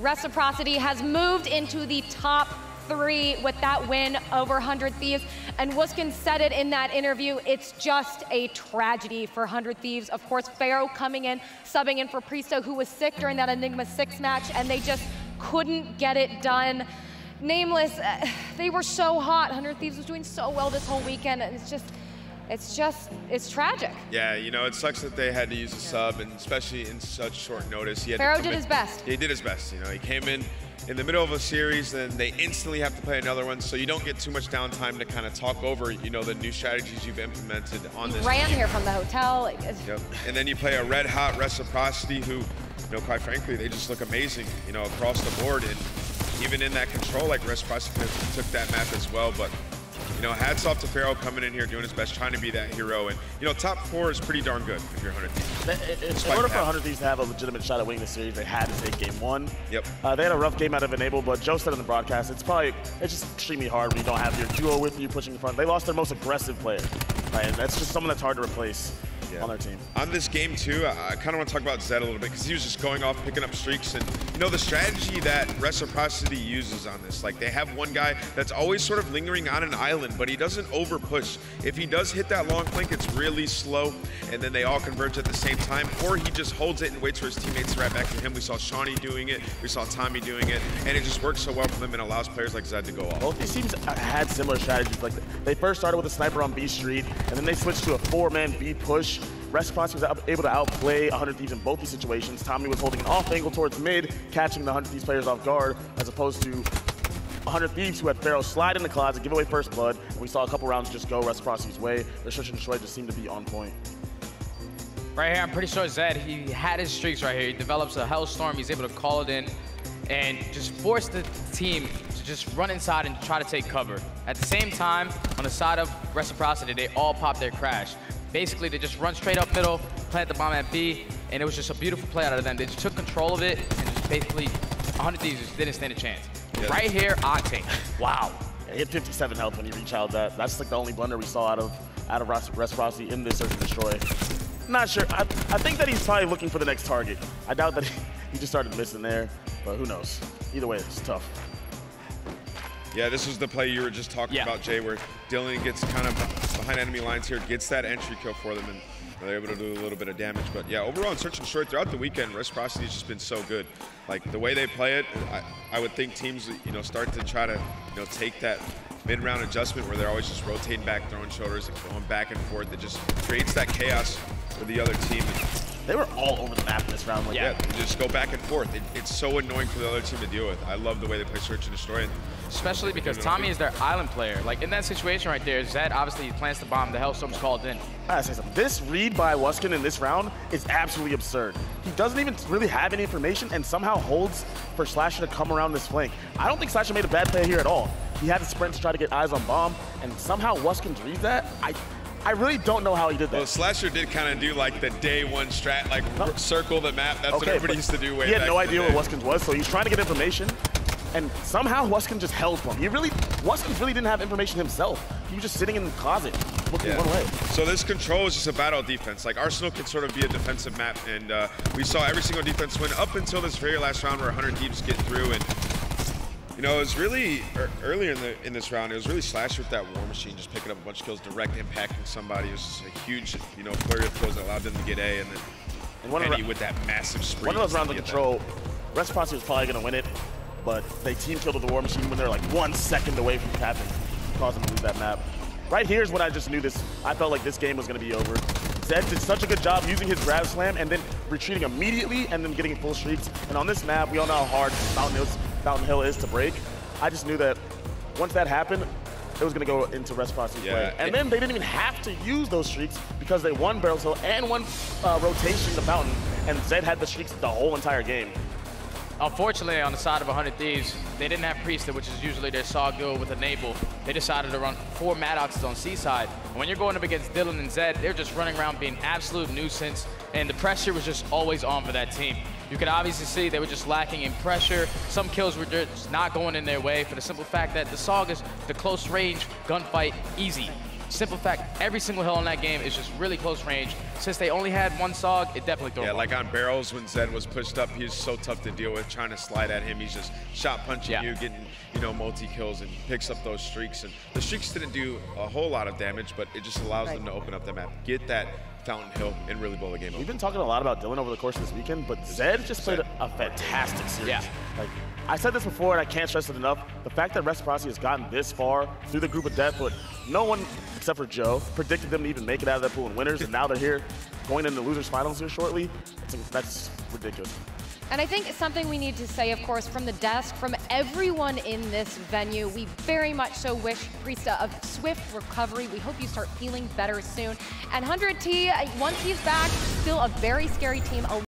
Reciprocity has moved into the top 3 with that win over 100 Thieves. And Wuskin said it in that interview, it's just a tragedy for 100 Thieves. Of course, Pharaoh coming in, subbing in for Pristo, who was sick during that Enigma 6 match, and they just couldn't get it done. Nameless, they were so hot. 100 Thieves was doing so well this whole weekend, and it's tragic. Yeah, you know, it sucks that they had to use a sub, and especially in such short notice. Pharaoh did his best. He did his best. You know, he came in the middle of a series, and they instantly have to play another one, so you don't get too much downtime to kind of talk over, you know, the new strategies you've implemented on this. Ran here from the hotel. Yep. And then you play a red-hot Reciprocity who, you know, quite frankly, they just look amazing, you know, across the board. And even in that control, like Reciprocity took that map as well. But, you know, hats off to Pharaoh coming in here, doing his best, trying to be that hero. And, you know, top 4 is pretty darn good if you're 100 Thieves. In order for 100 Thieves to have a legitimate shot at winning the series, they had to take game 1. Yep. They had a rough game out of Enable, but Joe said in the broadcast, it's just extremely hard when you don't have your duo with you pushing in front. They lost their most aggressive player, right? And that's just someone that's hard to replace. On their team. On this game too, I kind of want to talk about Zed a little bit because he was just going off, picking up streaks, and you know the strategy that Reciprocity uses on this. Like they have one guy that's always sort of lingering on an island, but he doesn't over push. If he does hit that long flank, it's really slow, and then they all converge at the same time, or he just holds it and waits for his teammates to right back to him. We saw Shawnee doing it, we saw Tommy doing it, and it just works so well for them and allows players like Zed to go off. Both these teams had similar strategies. Like they first started with a sniper on B Street, and then they switched to a 4-man B push. Reciprocity was able to outplay 100 Thieves in both these situations. Tommy was holding an off angle towards mid, catching the 100 Thieves players off guard, as opposed to 100 Thieves who had Pharaoh slide in the closet, give away first blood, and we saw a couple rounds just go Reciprocity's way. Their search and destroy just seemed to be on point. Right here, I'm pretty sure Zed, he had his streaks right here. He develops a Hellstorm, he's able to call it in, and just force the team to just run inside and try to take cover. At the same time, on the side of Reciprocity, they all pop their crash. Basically, they just run straight up middle, plant the bomb at B, and it was just a beautiful play out of them. They just took control of it, and just basically, 100 Thieves just didn't stand a chance. Yeah. Right here, Octane. Wow. Yeah, he had 57 health when he reached out that. That's like the only blunder we saw out of Reciprocity in this search and destroy. Not sure. I think that he's probably looking for the next target. I doubt that he just started missing there, but who knows? Either way, it's tough. Yeah, this was the play you were just talking about, Jay, where Dylan gets kind of behind enemy lines here, gets that entry kill for them, and they're able to do a little bit of damage. But yeah, overall in search and destroy throughout the weekend, Reciprocity has just been so good. Like the way they play it, I would think teams, you know, start to try to, you know, take that mid-round adjustment where they're always just rotating back, throwing shoulders, and going back and forth. It just creates that chaos for the other team. They were all over the map this round. Like yeah, they just go back and forth. It's so annoying for the other team to deal with. I love the way they play search and destroy. Especially because Tommy is their island player. Like in that situation right there, Zed obviously plants the bomb, the Hellstorm's called in. I gotta say something. This read by Wuskin in this round is absolutely absurd. He doesn't even really have any information and somehow holds for Slasher to come around this flank. I don't think Slasher made a bad play here at all. He had to sprint to try to get eyes on bomb, and somehow Wuskin reads that. I really don't know how he did that. Well, Slasher did kind of do like the day one strat, like circle the map. That's what everybody used to do way back. He had no idea what Wuskin was, so he was trying to get information. And somehow Wuskin just held for him. Wuskin really didn't have information himself. He was just sitting in the closet, looking one way. So this control is just a battle of defense. Like Arsenal can sort of be a defensive map, and we saw every single defense win up until this very last round where 100 Thieves get through. And you know, it was really earlier in this round. It was really Slasher with that War Machine, just picking up a bunch of kills, direct impacting somebody. It was just a huge, you know, flurry of kills that allowed them to get A, and then Eddie with that massive spree. One of those rounds of control, Reciprocity was probably going to win it, but they team killed with the War Machine when they're like 1 second away from capping, causing them to lose that map. Right here is when I just knew this. I felt like this game was going to be over. Zed did such a good job using his grab slam and then retreating immediately and then getting full streaks. And on this map, we all know how hard Mountain Hill is to break. I just knew that once that happened, it was going to go into Reciprocity's play. And then they didn't even have to use those streaks because they won Barrels Hill and won rotation the Fountain. And Zed had the streaks the whole entire game. Unfortunately, on the side of 100 Thieves, they didn't have Priester, which is usually their saw go with Enable. They decided to run 4 Maddoxes on C-side. And when you're going up against Dylan and Zed, they're just running around being absolute nuisance, and the pressure was just always on for that team. You could obviously see they were just lacking in pressure. Some kills were just not going in their way for the simple fact that the Saw is the close range gunfight easy. Simple fact, every single hill in that game is just really close range. Since they only had one SOG, it definitely threw Yeah, them like on barrels when Zed was pushed up, he's so tough to deal with. Trying to slide at him, he's just shot punching you, getting multi-kills, and picks up those streaks. And the streaks didn't do a whole lot of damage, but it just allows them to open up the map, get that Fountain Hill, and really blow the game up. We've been talking a lot about Dylan over the course of this weekend, but Zed just played a fantastic series. Yeah. Like, I said this before, and I can't stress it enough. The fact that Reciprocity has gotten this far through the group of death, but no one, except for Joe, predicted them to even make it out of that pool in winners, and now they're here going into losers finals here shortly. That's ridiculous. And I think something we need to say, of course, from the desk, from everyone in this venue, we very much so wish Priesta a swift recovery. We hope you start feeling better soon. And 100T, once he's back, still a very scary team.